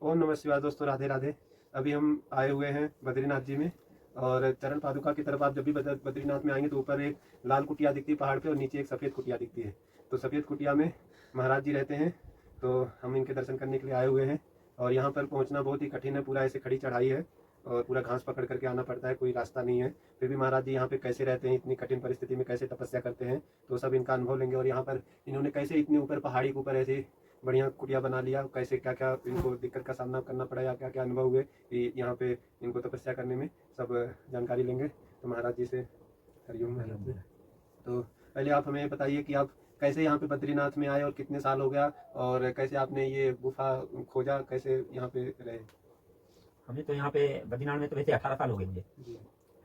ओम नमः शिवाय। दोस्तों राधे राधे। अभी हम आए हुए हैं बद्रीनाथ जी में, और चरण पादुका की तरफ आप जब भी बद्रीनाथ में आएंगे तो ऊपर एक लाल कुटिया दिखती है पहाड़ पे, और नीचे एक सफ़ेद कुटिया दिखती है। तो सफ़ेद कुटिया में महाराज जी रहते हैं, तो हम इनके दर्शन करने के लिए आए हुए हैं। और यहाँ पर पहुँचना बहुत ही कठिन है, पूरा ऐसे खड़ी चढ़ाई है और पूरा घास पकड़ करके आना पड़ता है, कोई रास्ता नहीं है। फिर भी महाराज जी यहाँ पे कैसे रहते हैं, इतनी कठिन परिस्थिति में कैसे तपस्या करते हैं, तो सब इनका अनुभव लेंगे। और यहाँ पर इन्होंने कैसे इतने ऊपर पहाड़ी के ऊपर ऐसे बढ़िया कुटिया बना लिया, कैसे क्या क्या इनको दिक्कत का सामना करना पड़ा या क्या क्या अनुभव हुए कि यहाँ पे इनको तपस्या करने में, सब जानकारी लेंगे। तो महाराज जी से हरिओम महाराज जी। तो पहले आप हमें बताइए कि आप कैसे यहाँ पे बद्रीनाथ में आए और कितने साल हो गया, और कैसे आपने ये गुफा खोजा, कैसे यहाँ पे रहे। हमें तो यहाँ पे बद्रीनाथ में तो वैसे 18 साल हो गए मुझे।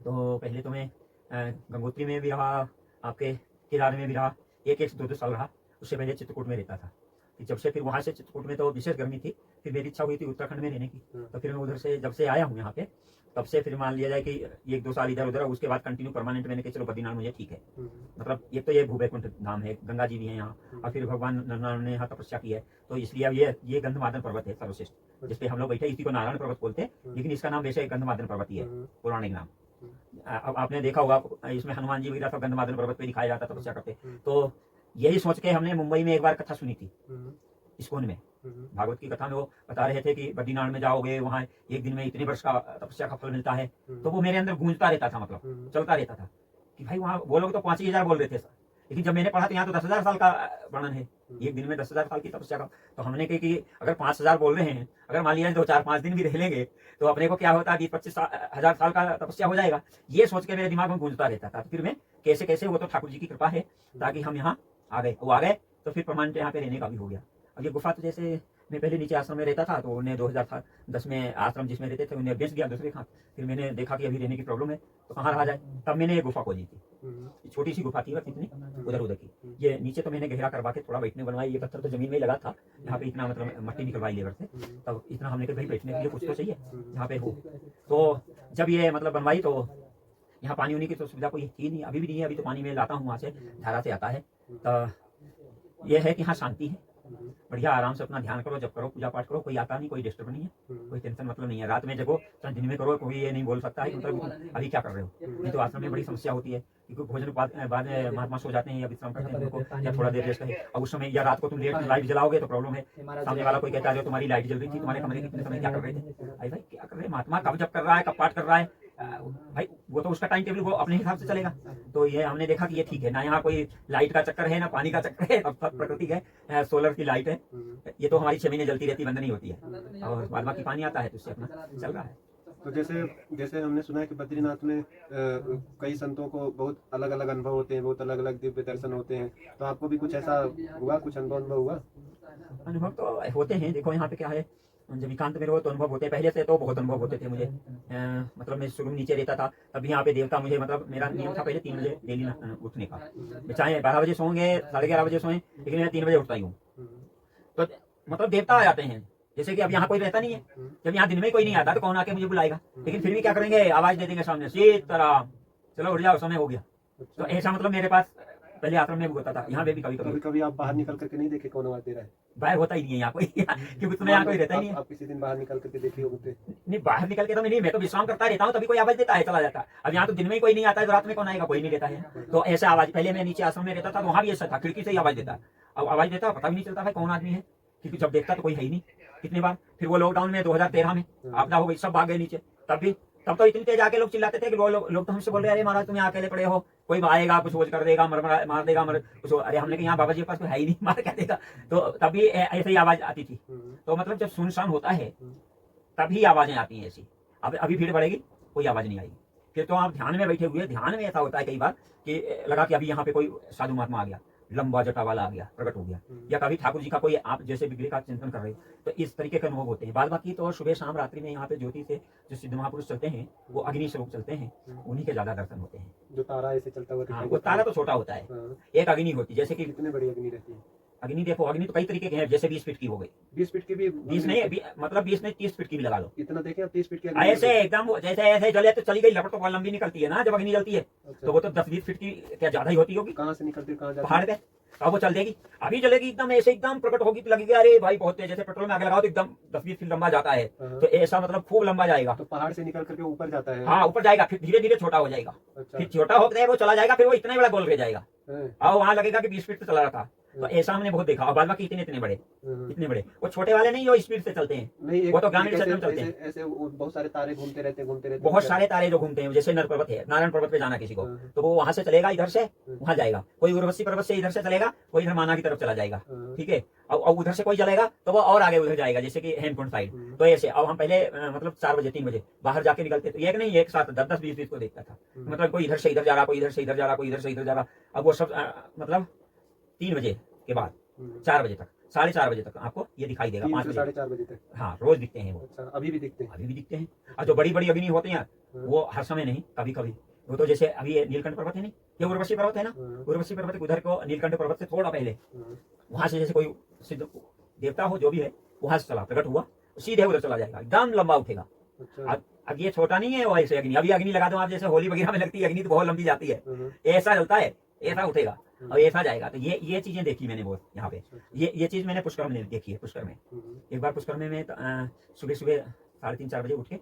तो पहले तो मैं गंगोत्री में भी रहा, आपके केदार में भी रहा, एक एक दो दो साल रहा। उससे पहले चित्रकूट में रहता था। फिर जब से फिर वहाँ से चित्रकूट में तो विशेष गर्मी थी, फिर मेरी इच्छा हुई थी उत्तराखंड में रहने की। तो फिर मैं उधर से जब से आया हूँ यहाँ पे, तब से फिर मान लिया जाए कि एक दो साल इधर उधर, उसके बाद कंटिन्यू परमानेंट मैंने कहा चलो बद्रीनाथ मुझे ठीक है। मतलब एक तो ये भूवैकुंठ धाम है, गंगा जी भी है यहाँ, और फिर भगवान नारायण ने यहाँ तपस्या की है। तो इसलिए अब ये गंधमादन पर्वत है सर्वश्रेष्ठ, जिसपे हम लोग बैठे। इसी को नारायण पर्वत बोलते हैं, लेकिन इसका नाम वैसे गंधमादन पर्वत ही है, पौराणिक नाम। अब आपने देखा होगा इसमें हनुमान जी वगैरह सब गंधमादन पर्वत पे दिखाया जाता तपस्या करते। तो यही सोच के हमने मुंबई में एक बार कथा सुनी थी, इस्कॉन में भागवत की कथा में वो बता रहे थे कि बद्रीनाथ में जाओगे, वहाँ एक दिन में इतने वर्ष का तपस्या का फल मिलता है। तो वो मेरे अंदर गूंजता रहता था, मतलब चलता रहता था कि भाई वहाँ वो लोग तो 5,000 बोल रहे थे, लेकिन जब मैंने पढ़ा तो यहाँ तो 10,000 साल का वर्णन है, एक दिन में 10,000 साल की तपस्या का। तो हमने कहा कि अगर 5,000 बोल रहे हैं, अगर मान लिया 2-4-5 दिन भी रह लेंगे तो अपने को क्या होता कि 25,000 साल का तपस्या हो जाएगा। ये सोच के मेरे दिमाग में गूंजता रहता था। फिर मैं कैसे कैसे, वो तो ठाकुर जी की कृपा है, ताकि हम यहाँ आ गए। वो आ गए तो फिर परमानेंट यहाँ पे रहने का भी हो गया। अब ये गुफा तो जैसे मैं पहले नीचे आश्रम में रहता था, तो उन्हें 2010 में आश्रम जिसमें रहते थे उन्हें बेच दिया दूसरे खां। फिर मैंने देखा कि अभी रहने की प्रॉब्लम है, तो कहाँ रहा जाए। तब मैंने ये गुफा खोजी थी। छोटी सी गुफा थी बस इतनी, उधर उधर की। ये नीचे तो मैंने गहरा करवा के थोड़ा बैठने बनवाई। ये पत्थर तो जमीन में ही लगा था, यहाँ पे इतना मतलब मट्टी निकलवाई लेबर से, तब इतना हमने कहा भाई बैठने के लिए कुछ तो चाहिए यहाँ पे हो। तो जब ये मतलब बनवाई तो यहाँ पानी उनी की तो सुविधा कोई थी नहीं, अभी भी नहीं है। अभी तो पानी में लाता हूँ, वहाँ से धारा से आता है। तो ये है कि हाँ शांति है, बढ़िया आराम से अपना ध्यान करो, जब करो, पूजा पाठ करो, कोई आता नहीं, कोई डिस्टर्ब नहीं है, कोई टेंशन मतलब नहीं है। रात में जगो चाहे दिन में करो, कोई ये नहीं बोल सकता है कि मतलब अभी क्या कर रहे हो। नहीं तो आश्रम में बड़ी समस्या होती है, क्योंकि भोजन बाद में महात्मा सो जाते हैं या विश्राम करते हैं उनको, या थोड़ा देर रेस्ट है, और उस समय या रात को तुम लाइट जलाओगे तो प्रॉब्लम है। सामने वाला कोई कहता है तुम्हारी लाइट जल रही थी, तुम्हारे कमरे कितने समय क्या कर रहे थे। भाई भाई क्या कर रहे हैं, महात्मा कब जब कर रहा है, कब पाठ कर रहा है, भाई वो तो उसका टाइम टेबल वो अपने हिसाब से चलेगा। तो ये हमने देखा कि ये ठीक है ना, यहाँ कोई लाइट का चक्कर है ना पानी का चक्कर है, अब प्रकृति है, सोलर की लाइट है। ये तो हमारी 6 महीने जलती रहती, बंद नहीं होती है, और बाद बाकी पानी आता है तो उससे अपना चल रहा है। तो जैसे जैसे हमने सुना है कि बद्रीनाथ में कई संतों को बहुत अलग अलग अनुभव होते हैं, बहुत अलग अलग दिव्य दर्शन होते हैं। तो आपको भी कुछ ऐसा हुआ, कुछ अनुभव हुआ? अनुभव तो होते हैं। देखो यहाँ पे क्या है, जब एकांत में रहो तो अनुभव होते हैं। पहले से तो बहुत अनुभव होते थे मुझे। मतलब मैं शुरू में नीचे रहता था, तभी यहाँ पे देवता मुझे, मतलब मेरा नियम था पहले 3 बजे डेली उठने का। चाहे 12 बजे सोएंगे, 11:30 बजे सोएं, लेकिन मैं 3 बजे उठता ही हूँ। तो मतलब देवता आ जाते हैं, जैसे कि अब यहाँ कोई रहता नहीं है। जब यहाँ दिन में कोई नहीं आता तो कौन आके मुझे बुलाएगा, लेकिन फिर भी क्या करेंगे, आवाज दे देंगे सामने, सीताराम चलो उठ जाओ, समय हो गया। तो ऐसा मतलब मेरे पास पहले आश्रम में होता था। यहाँ पे भी कभी कभी कभी आप बाहर निकल करके नहीं देखे कौन आवाज दे रहा है? बाहर होता ही नहीं है यहाँ कोई, क्योंकि तुम्हें यहाँ कोई रहता ही नहीं है। आप किसी दिन बाहर निकल करके देखे होते? नहीं, बाहर निकल के तो नहीं, मैं तो विश्राम करता रहता हूँ, तभी कोई आवाज देता है, चला जाता है। अब यहाँ तो दिन में ही कोई नहीं आता है, तो रात में कौन आएगा, कोई नहीं देता है। तो ऐसा आवाज, पहले मैं नीचे आश्रम में रहता था तो वहाँ भी ऐसा था, खिड़की से ही आवाज देता। अब आवाज देता पता भी नहीं चलता भाई कौन आदमी है, क्योंकि जब देखता तो कोई है ही नहीं। कितनी बार फिर वो लॉकडाउन में 2013 में आपदा हो गई, सब भाग गए नीचे। तब तो इतनी तेज आके लोग चिल्लाते थे कि लोग तो हमसे बोल रहे अरे महाराज तुम यहाँ अकेले पड़े हो, कोई आएगा कुछ वोज कर देगा, मार देगा, कुछ। अरे हमने कहा यहाँ बाबा जी के पास कोई है ही नहीं, मार क्या देगा। तो तभी ऐसे ही आवाज आती थी। तो मतलब जब सुनसान होता है तभी आवाजें आती हैं ऐसी। अब अभी भीड़ बढ़ेगी, कोई आवाज नहीं आएगी। फिर तो आप ध्यान में बैठे हुए, ध्यान में ऐसा होता है कई बार कि लगा कि अभी यहाँ पे कोई साधु महात्मा आ गया, लंबा जटा वाला आ गया, प्रकट हो गया, या कभी ठाकुर जी का कोई आप जैसे विग्रह का चिंतन कर रहे हो, तो इस तरीके के अनुभव होते हैं। बाद बाकी तो सुबह शाम रात्रि में यहाँ पे ज्योति से जो सिद्ध महापुरुष चलते हैं, वो अग्नि स्वरूप चलते हैं, उन्हीं के ज्यादा दर्शन होते हैं। जो तारा ऐसे चलता हुआ, हाँ, वो तारा तो छोटा होता है, एक अग्नि होती है, जैसे कि कितने बड़ी अग्नि रहती है? अग्नि देखो, अग्नि तो कई तरीके के हैं, जैसे 20 फीट की हो गई, 20 फीट की भी 20 नहीं, मतलब 20 नहीं 30 फीट की भी लगा लो। इतना देखें आप, 30 फीट की अग्नि ऐसे एकदम जैसे ऐसे जले तो चली गई, लपट तो बहुत लंबी निकलती है ना जब अग्नि जलती है, अच्छा, तो वो तो 10-20 फीट की क्या ज्यादा ही होती होगी कहाँ से निकलती है, कहाँ जाती पहाड़ पे। अब वो चल देगी, अभी जलेगी एकदम ऐसे, एकदम प्रकट होगी तो लगेगा अरे भाई बहुत तेज, जैसे पेट्रोल में आग लगाओ तो एकदम 10-20 फीट लंबा जाता है, हाँ। तो ऐसा मतलब खूब लंबा जाएगा। तो पहाड़ से निकल करके ऊपर जाता है। हाँ ऊपर जाएगा, फिर धीरे धीरे छोटा हो जाएगा, अच्छा, फिर छोटा होकर वो चला जाएगा, फिर वो इतना बड़ा गोल रह जाएगा, हैं, और वहां लगेगा कि 20 फीट से चला रहा था। तो हाँ, ऐसा हमने बहुत देखा, और बाद बाकी इतने इतने बड़े, हाँ। इतने बड़े वो छोटे वाले नहीं जो स्पीड से चलते हैं, नहीं, एक वो तो ग्रामीण एक क्षेत्र में ऐसे चलते हैं। ऐसे ऐसे वो बहुत सारे तारे घूमते रहते हैं, घूमते रहते हैं। बहुत सारे तारे जो घूमते हैं, जैसे नर पर्वत है, नारायण पर्वत पे जाना किसी को, हाँ, तो वो वहां से चलेगा इधर से वहां जाएगा, कोई उर्वशी पर्वत से इधर से चलेगा, कोई इधर माना की तरफ चला जाएगा, हाँ, ठीक है। और उधर से कोई चलेगा तो वो और आगे उधर जाएगा, जैसे कि हेमकुंड साइड। तो ऐसे अब हम पहले मतलब 4 बजे 3 बजे बाहर जाके निकलते, तो एक नहीं एक साथ 10-10 20-20 को देखता था, मतलब कोई इधर से इधर जा रहा, कोई इधर से इधर जा रहा, कोई इधर से इधर जा रहा। अब वो सब मतलब 3 बजे के बाद 4 बजे तक, 4:30 बजे तक आपको ये दिखाई देगा, 3 5 से बजे। 4:30 बजे तक। हाँ रोज दिखते हैं वो, अच्छा, अभी भी दिखते हैं। अभी भी दिखते हैं। और जो बड़ी बड़ी अग्नि होती हैं वो हर समय नहीं, कभी कभी। वो तो जैसे अभी ये नीलकंठ पर्वत है नहीं, ये उर्वशी पर्वत है ना, हाँ, उर्वशी पर्वत के उधर को नीलकंठ पर्वत से थोड़ा पहले, हाँ, वहां से जैसे कोई सिद्ध देवता हो जो भी है, वहां से चला प्रकट हुआ, सीधे उधर चला जाएगा, एकदम लंबा उठेगा। अच्छा, अब ये छोटा नहीं है वो, ऐसे अग्नि अभी अग्नि लगा दो आप, जैसे होली वगैरह में लगती है अग्नि तो बहुत लंबी जाती है, हाँ, ऐसा चलता है, ऐसा उठेगा और ऐसा जाएगा। तो ये चीजें देखी मैंने बहुत यहाँ पे, अच्छा, ये चीज मैंने पुष्कर में देखी है। पुष्कर में एक बार पुष्कर में मैं सुबह सुबह 3:30-4 बजे उठ के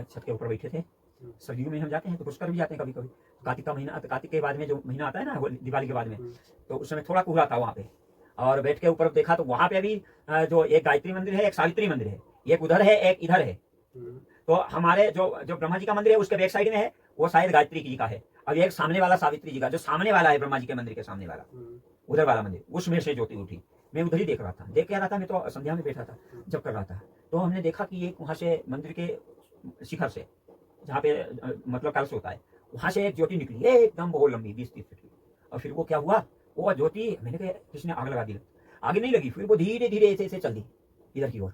छत के ऊपर बैठे थे। सर्दियों में हम जाते हैं तो पुष्कर भी जाते हैं कभी कभी। कार्तिक का महीना, कार्तिक के बाद में जो महीना आता है ना दिवाली के बाद में, तो उस समय थोड़ा कोहरा था वहाँ पे, और बैठ के ऊपर देखा तो वहाँ पे अभी जो एक गायत्री मंदिर है, एक सावित्री मंदिर है, एक उधर है एक इधर है। तो हमारे जो जो ब्रह्मा जी का मंदिर है उसके बैक साइड में है, वो शायद गायत्री जी का है, और एक सामने वाला सावित्री जी का, जो सामने वाला है ब्रह्मा जी के मंदिर के सामने वाला, उधर वाला मंदिर, उसमें से ज्योति उठी। मैं उधर ही देख रहा था, देख क्या रहा था, मैं तो संध्या में बैठा था जब कर रहा था, तो हमने देखा कि एक वहां से मंदिर के शिखर से, जहाँ पे मतलब कलश होता है, वहां से एक ज्योति निकली एकदम बहुत लंबी 20-30 फीट की। और फिर वो क्या हुआ, वो ज्योति, मैंने कहा किसने आग लगा दी, आगे नहीं लगी, फिर वो धीरे धीरे ऐसे ऐसे चल दी इधर की ओर।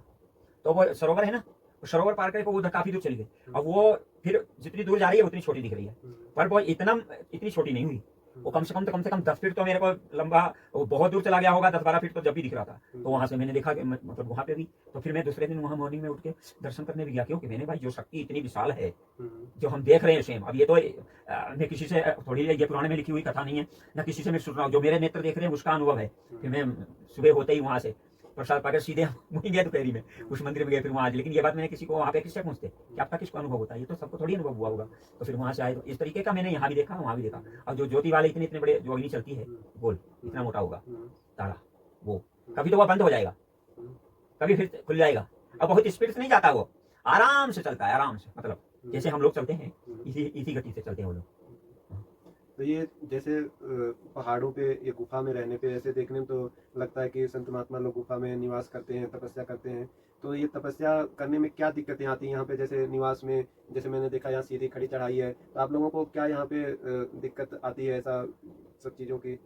तो वो सरोवर है ना, सरोवर पार करके वो उधर काफी दूर चली गई। अब वो फिर जितनी दूर जा रही है उतनी छोटी दिख रही है, पर वो इतनी छोटी नहीं हुई, वो कम से कम 10 फीट तो मेरे को लंबा, वो बहुत दूर चला गया होगा, 10-12 फीट तो जब भी दिख रहा था। तो वहां से मैंने देखा कि मतलब वहां पे भी, तो फिर मैं दूसरे दिन वहां मॉर्निंग में उठ के दर्शन करने भी गया, क्योंकि मैंने भाई जो शक्ति इतनी विशाल है जो हम देख रहे हैं सेम, अब ये तो मैं किसी से थोड़ी, ये पुराने में लिखी हुई कथा नहीं है ना, किसी से मैं सुन रहा हूँ, जो मेरे नेत्र देख रहे हैं उसका अनुभव है। फिर मैं सुबह होते ही वहां से प्रसाद पाकर सीधे वहीं गया दोपहरी में, उस मंदिर में गए, फिर वहां। लेकिन ये बात मैंने किसी को वहां पे किससे पूछते कि आपका किसको अनुभव होता है, ये तो सबको थोड़ी अनुभव हुआ होगा। तो फिर वहां से आए, तो इस तरीके का मैंने यहाँ भी देखा वहां भी देखा। और जो ज्योति वाले इतने इतने बड़े जो अग्नि चलती है गोल, इतना मोटा होगा तारा, वो कभी तो वह बंद हो जाएगा, कभी फिर खुल जाएगा, और बहुत स्पीड से नहीं जाता, वो आराम से चलता है, आराम से, मतलब जैसे हम लोग चलते हैं इसी गति से चलते हैं वो लोग। तो ये जैसे पहाड़ों पे, ये गुफा में रहने पे, ऐसे देखने में तो लगता है कि संत महात्मा लोग गुफा में निवास करते हैं, तपस्या करते हैं। तो ये तपस्या करने में क्या दिक्कतें आती हैं यहाँ पे, जैसे निवास में, जैसे मैंने देखा यहाँ सीधी खड़ी चढ़ाई है, तो आप लोगों को क्या यहाँ पे दिक्कत आती है, ऐसा सब चीज़ों की?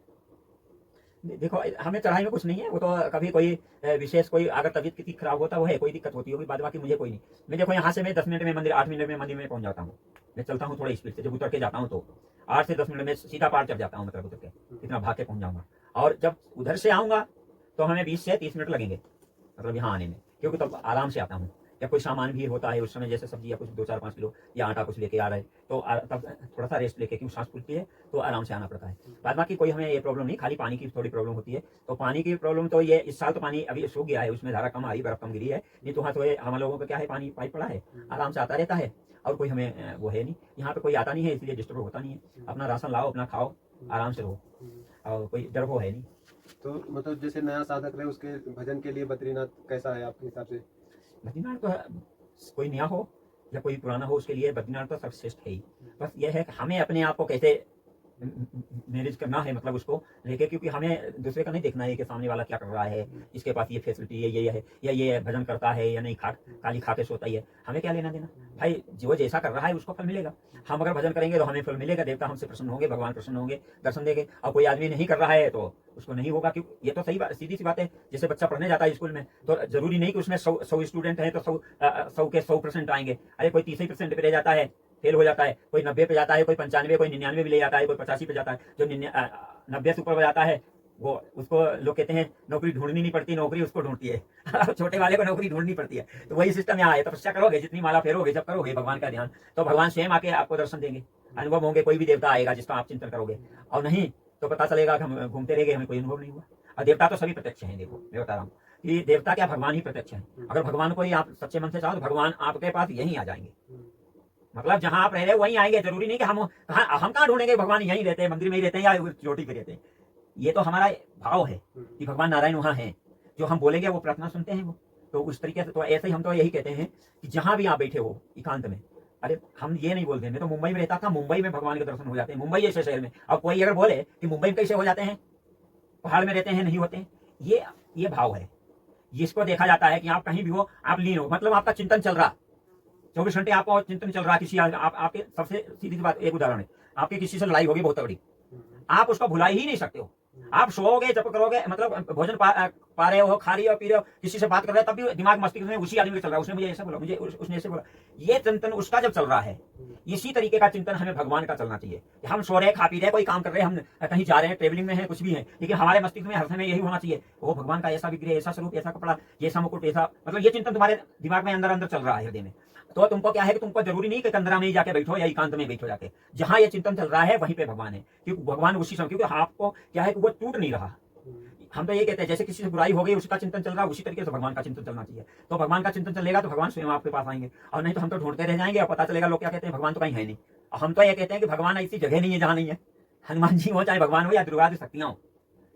देखो हमें चढ़ाई में कुछ नहीं है, वो तो कभी कोई विशेष कोई अगर तबीयत किसी खराब होता वो है, कोई दिक्कत होती होगी, बाद बाकी मुझे कोई नहीं। मैं देखो यहाँ से मैं 10 मिनट में मंदिर, 8 मिनट में मंदिर में पहुंच जाता हूँ। मैं चलता हूँ थोड़ा स्पीड से, जब उतर के जाता हूँ तो 8 से 10 मिनट में सीधा पार चढ़ जाता हूँ, मतलब उतर के इतना भाग के पहुंच जाऊंगा। और जब उधर से आऊंगा तो हमें 20 से 30 मिनट लगेंगे, मतलब यहाँ आने में, क्योंकि तब आराम से आता हूँ। या कोई सामान भी होता है उस समय, जैसे सब्जी या कुछ 2-4-5 किलो या आटा कुछ लेके आ रहे हैं, तो तब थोड़ा सा रेस्ट लेके, क्योंकि सांस फूलती है तो आराम से आना पड़ता है। बाद बाकी कोई हमें ये प्रॉब्लम नहीं, खाली पानी की थोड़ी प्रॉब्लम होती है। तो पानी की प्रॉब्लम तो ये इस साल तो पानी अभी सूख गया है, उसमें धारा कम आई, बर्फ कम गिरी है, नहीं तो वहाँ तो हम लोगों का क्या है, पानी पाइप पड़ा है, आराम से आता रहता है, और कोई हमें वो है नहीं, यहाँ पे कोई आता नहीं है, इसलिए डिस्टर्ब होता नहीं है। अपना राशन लाओ, अपना खाओ, आराम से रहो, और कोई डर वो है नहीं। तो मतलब जैसे नया साधक रहे, उसके भजन के लिए बद्रीनाथ कैसा है आपके हिसाब से? बद्रीनाथ तो कोई नया हो या कोई पुराना हो, उसके लिए बद्रीनाथ तो सर्वश्रेष्ठ है ही। बस यह है कि हमें अपने आप को कैसे मैनेज करना है, मतलब उसको लेके, क्योंकि हमें दूसरे का नहीं देखना है कि सामने वाला क्या कर रहा है, इसके पास ये फैसिलिटी है, ये है, या ये भजन करता है या नहीं, काली खा के सोता ही है, हमें क्या लेना देना भाई। जो जैसा कर रहा है उसको फल मिलेगा। हम अगर भजन करेंगे तो हमें फल मिलेगा, देवता हमसे प्रसन्न होंगे, भगवान प्रसन्न होंगे, दर्शन देंगे। और कोई आदमी नहीं कर रहा है तो उसको नहीं होगा, क्योंकि ये तो सही बात, सीधी सी बात है। जैसे बच्चा पढ़ने जाता है स्कूल में, तो जरूरी नहीं कि उसमें 100 स्टूडेंट है तो 100 के 100% आएंगे। अरे कोई 30% पे रह जाता है, फेल हो जाता है, कोई 90 पे जाता है, कोई 95, कोई 99 भी ले जाता है, कोई 85 पे जाता है। जो 90 से ऊपर हो जाता है वो उसको लोग कहते हैं नौकरी ढूंढनी नहीं पड़ती, नौकरी उसको ढूंढती है। छोटे वाले को नौकरी ढूंढनी पड़ती है। तो वही सिस्टम यहाँ है। तपस्या करोगे, जितनी माला फेरोगे, जब करोगे भगवान का ध्यान, तो भगवान स्वयं आके आपको दर्शन देंगे, अनुभव होंगे। कोई भी देवता आएगा जिसका आप चिंतन करोगे, और नहीं तो पता चलेगा कि हम घूमते रह गए, हमें कोई अनुभव नहीं हुआ। और देवता तो सभी प्रत्यक्ष हैं। देखो मैं बता रहा हूँ कि देवता क्या, भगवान ही प्रत्यक्ष है। अगर भगवान को ही आप सच्चे मन से चाहो तो भगवान आपके पास यहीं आ जाएंगे। मतलब जहां आप रह रहे हो वहीं आएंगे। जरूरी नहीं कि हम कहाँ ढूंढेंगे, भगवान यहीं रहते हैं, मंदिर में ही रहते हैं या चोटी पे रहते हैं। ये तो हमारा भाव है कि भगवान नारायण वहां है, जो हम बोलेंगे वो प्रार्थना सुनते हैं वो। तो उस तरीके से तो ऐसे ही हम तो यही कहते हैं कि जहां भी आप बैठे हो एकांत में, अरे हम ये नहीं बोलते। मैं तो मुंबई में रहता था, मुंबई में भगवान के दर्शन हो जाते हैं, मुंबई जैसे शहर में। अब कोई अगर बोले कि मुंबई में कैसे हो जाते हैं, पहाड़ में रहते हैं, नहीं होते हैं, ये भाव है। जिसको देखा जाता है कि आप कहीं भी हो, आप लीन हो, मतलब आपका चिंतन चल रहा, 24 घंटे आपको चिंतन चल रहा है। किसी आपके सबसे सीधी सी बात, एक उदाहरण है, आपकी किसी से लड़ाई होगी बहुत तगड़ी, आप उसको भुला ही नहीं सकते हो। आप सोओगे, जब करोगे, मतलब भोजन पा रहे हो, खा रहे हो, पी रहे हो, किसी से बात कर रहे हो, तब भी दिमाग मस्तिष्क में उसी आदमी का चल रहा है, उसने मुझे ऐसा बोला, मुझे उसने ऐसे बोला। ये चिंतन उसका जब चल रहा है, इसी तरीके का चिंतन हमें भगवान का चलना चाहिए। हम सो रहे, खा पी रहे, कोई काम कर रहे, हम कहीं जा रहे हैं, ट्रेवलिंग में है, कुछ भी है, लेकिन हमारे मस्तिष्क में हर समय यही होना चाहिए, वो भगवान का ऐसा विग्रह, ऐसा स्वरूप, ऐसा कपड़ा, ऐसा मुकुट, ऐसा, मतलब ये चिंतन तुम्हारे दिमाग में अंदर अंदर चल रहा है, हृदय में। तो तुमको क्या है कि तुमको जरूरी नहीं कि कंदरा में ही जाके बैठो या एकांत में बैठो जाके, जहां ये चिंतन चल रहा है वहीं पे भगवान है। क्योंकि भगवान उसी समय, क्योंकि आपको क्या है कि वो टूट नहीं रहा। हम तो ये कहते हैं जैसे किसी से बुराई हो गई, उसका चिंतन चल रहा है, उसी तरीके से भगवान का चिंतन चलना चाहिए। तो भगवान का चिंतन चलेगा तो भगवान स्वयं आपके पास आएंगे, और नहीं तो हम तो ढूंढते रह जाएंगे और पता चलेगा लोग क्या कहते हैं, भगवान तो कहीं है नहीं। और हम तो ये कहते हैं कि भगवान ऐसी जगह नहीं है जहां नहीं है। हनुमान जी हो, चाहे भगवान हो, या दुर्गा शक्तियां हो,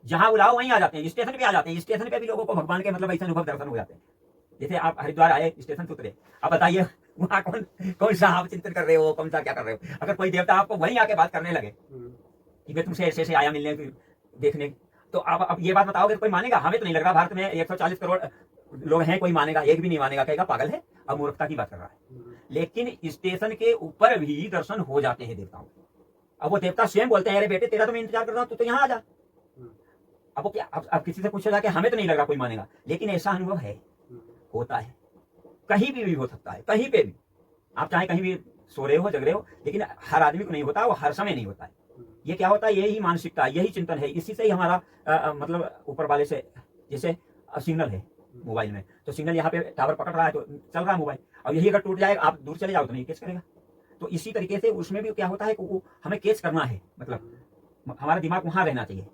जहां बुलाओ वहीं आ जाते हैं। स्टेशन पे आ जाते हैं, स्टेशन पे भी लोगों को भगवान के मतलब ऐसे अनुभव दर्शन हो जाते हैं। जैसे आप हरिद्वार आए, स्टेशन पे उतरे, अब बताइए वहां कौन सा आप चिंतन कर रहे हो, कौन सा क्या कर रहे हो। अगर कोई देवता आपको वहीं आके बात करने लगे कि मैं तुमसे ऐसे आया मिलने देखने, तो आप अब ये बात बताओगे तो कोई मानेगा? हमें तो नहीं लग रहा भारत में 140 करोड़ लोग हैं, कोई मानेगा? एक भी नहीं मानेगा, कहेगा पागल है और मूर्खता की बात कर रहा है। लेकिन स्टेशन के ऊपर भी दर्शन हो जाते हैं देवताओं। अब वो देवता स्वयं बोलते हैं, अरे बेटे तेरा तो मैं इंतजार कर रहा हूँ, तू तो यहाँ आ जा। अब वो क्या, अब किसी से पूछा जाके, हमें तो नहीं लग रहा कोई मानेगा, लेकिन ऐसा अनुभव है, होता है। कहीं भी हो सकता है, कहीं पे भी आप चाहे कहीं भी सो रहे हो, जग रहे हो, लेकिन हर आदमी को नहीं होता, वो हर समय नहीं होता है। ये क्या होता है, यही मानसिकता, यही चिंतन है। इसी से ही हमारा मतलब ऊपर वाले से, जैसे सिग्नल है मोबाइल में, तो सिग्नल यहाँ पे टावर पकड़ रहा है तो चल रहा है मोबाइल, और यही अगर टूट जाएगा, आप दूर चले जाओ तो नहीं कैच करेगा। तो इसी तरीके से उसमें भी क्या होता है कि हमें कैच करना है, मतलब हमारा दिमाग वहां रहना चाहिए।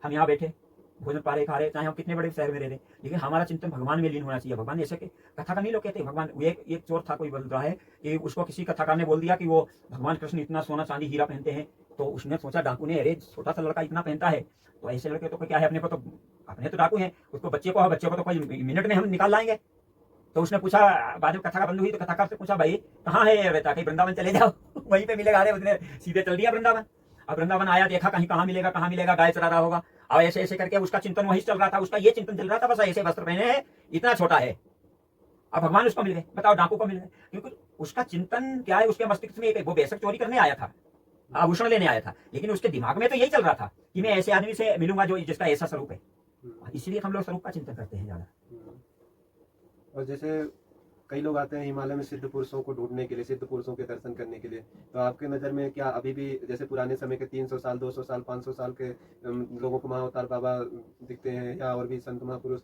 हम यहाँ बैठे भोजन पा रहे, खा रहे, चाहे हम कितने बड़े शहर में रह रहे, लेकिन हमारा चिंतन भगवान में लीन होना चाहिए। भगवान ऐसे कथा का नहीं, लोग कहते हैं भगवान, एक चोर था, कोई बोल रहा है कि उसको किसी कथाकार ने बोल दिया कि वो भगवान कृष्ण इतना सोना चांदी हीरा पहनते हैं, तो उसने सोचा डाकू ने, अरे छोटा सा लड़का इतना पहनता है, तो ऐसे लड़के तो क्या है, अपने तो डाकू है, उसको बच्चे को तो कोई मिनट में हम निकाल लाएंगे। तो उसने पूछा, बाद में कथा का बंद हुई तो कथाकार से पूछा, भाई कहाँ है रहता, कहीं वृंदावन चले जाओ वहीं पे मिलेगा। अरे उसने सीधे चल दिया वृंदावन। अब वृंदावन आया, देखा कहीं कहाँ मिलेगा, गाय चरा रहा होगा, और ऐसे ऐसे करके उसका चिंतन वही चल रहा था। उसका ये चिंतन चल रहा था, बस ऐसे वस्त्र पहने हैं, इतना छोटा है। अब भगवान उसको मिल गए, बताओ डाकू को मिल गए, क्योंकि उसका चिंतन क्या है, उसके मस्तिष्क में वो बेशक चोरी करने आया था, आभूषण लेने आया था, लेकिन उसके दिमाग में तो यही चल रहा था कि मैं ऐसे आदमी से मिलूंगा जो जिसका ऐसा स्वरूप है। इसलिए हम लोग स्वरूप का चिंतन करते हैं ज्यादा। और जैसे कई लोग आते हैं हिमालय में सिद्ध पुरुषों को ढूंढने के लिए, सिद्ध पुरुषों के दर्शन करने के लिए, तो आपके नज़र में क्या अभी भी जैसे पुराने समय के 300 साल, 200 साल, 500 साल के लोगों को महाअवतार बाबा दिखते हैं, या और भी संत महापुरुष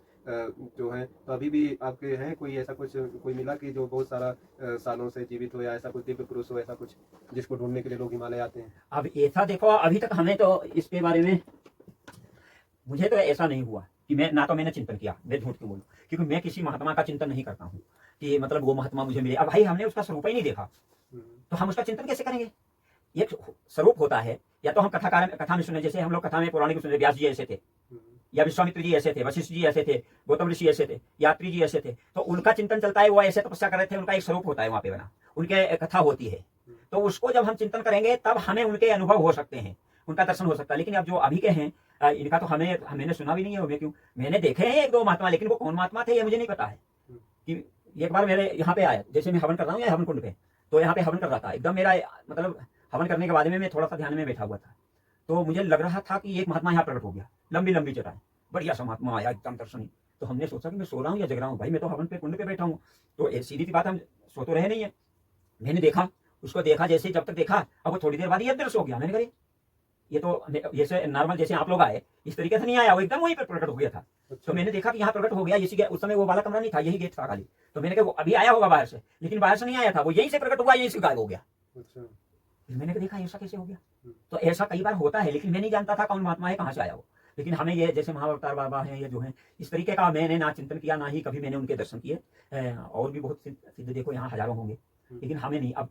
जो हैं, तो अभी भी आपके हैं कोई ऐसा कुछ, कोई मिला कि जो बहुत सारा सालों से जीवित हो, या ऐसा कुछ दिव्य पुरुष हो, ऐसा कुछ जिसको ढूंढने के लिए लोग हिमालय आते हैं? अब ऐसा देखो, अभी तक हमें तो इसके बारे में, मुझे तो ऐसा नहीं हुआ कि मैंने चिंतन किया, मैं झूठ क्यों बोलूं, क्योंकि मैं किसी महात्मा का चिंतन नहीं करता हूँ कि मतलब वो महात्मा मुझे मिले। अब भाई हमने उसका स्वरूप ही नहीं देखा, तो हम उसका चिंतन कैसे करेंगे? एक स्वरूप होता है, या तो हम कथा में सुने, जैसे हम लोग कथा में पौराणिक सुने, व्यास जी ऐसे थे, या विश्वामित्र जी ऐसे थे, वशिष्ठ जी ऐसे थे, गौतम ऋषि ऐसे थे, यात्री जी ऐसे थे, तो उनका चिंतन चलता है, वो ऐसे तपस्या कर रहे थे, उनका एक स्वरूप होता है वहां पे बना, उनके कथा होती है, तो उसको जब हम चिंतन करेंगे तब हमें उनके अनुभव हो सकते हैं, उनका दर्शन हो सकता है। लेकिन अब जो अभी के हैं, इनका तो मैंने सुना भी नहीं है। क्यों, मैंने देखे हैं 1-2 महात्मा, लेकिन वो कौन महात्मा थे ये मुझे नहीं पता है। कि एक बार मेरे यहाँ पे आया, जैसे मैं हवन कर रहा हूँ या हवन कुंड पे, तो यहाँ पे हवन कर रहा था, एकदम मेरा मतलब हवन करने के बाद में मैं थोड़ा सा ध्यान में बैठा हुआ था, तो मुझे लग रहा था कि एक महात्मा यहाँ प्रकट हो गया, लंबी लंबी चटाई, बढ़िया सा महात्मा आया, एकदम दर्शनी। तो हमने सोचा कि मैं सो रहा हूँ या जग रहा हूँ, भाई मैं तो हवन पे कुंड पे बैठा हूँ, तो सीधी सी बात, हम सो तो रहे नहीं है। मैंने देखा, उसको देखा, जैसे जब तक देखा, अब वो थोड़ी देर बाद ही अदृश्य हो गया। मैंने कहा ये तो जैसे नॉर्मल जैसे आप लोग आए इस तरीके से नहीं आया, वो एकदम वहीं पर प्रकट हो गया था। अच्छा। तो मैंने देखा कि यहाँ प्रकट हो गया, इसी उस समय वो वाला कमरा नहीं था, यही गेट था खाली। तो मैंने कहा वो अभी आया होगा बाहर से, लेकिन बाहर से नहीं आया था, वो यहीं से प्रकट हुआ, यहीं से गायब हो गया। अच्छा। फिर मैंने देखा ऐसा कैसे हो गया। हम्म। तो ऐसा कई बार होता है, लेकिन मैं नहीं जानता था कौन महात्मा है, कहाँ से आया वो। लेकिन हमें ये जैसे महाअवतार बाबा हैं, ये जो हैं इस तरीके का मैंने ना चिंतन किया, ना ही कभी मैंने उनके दर्शन किए। और भी बहुत सिद्ध देखो यहाँ हजारों होंगे, लेकिन हमें नहीं। अब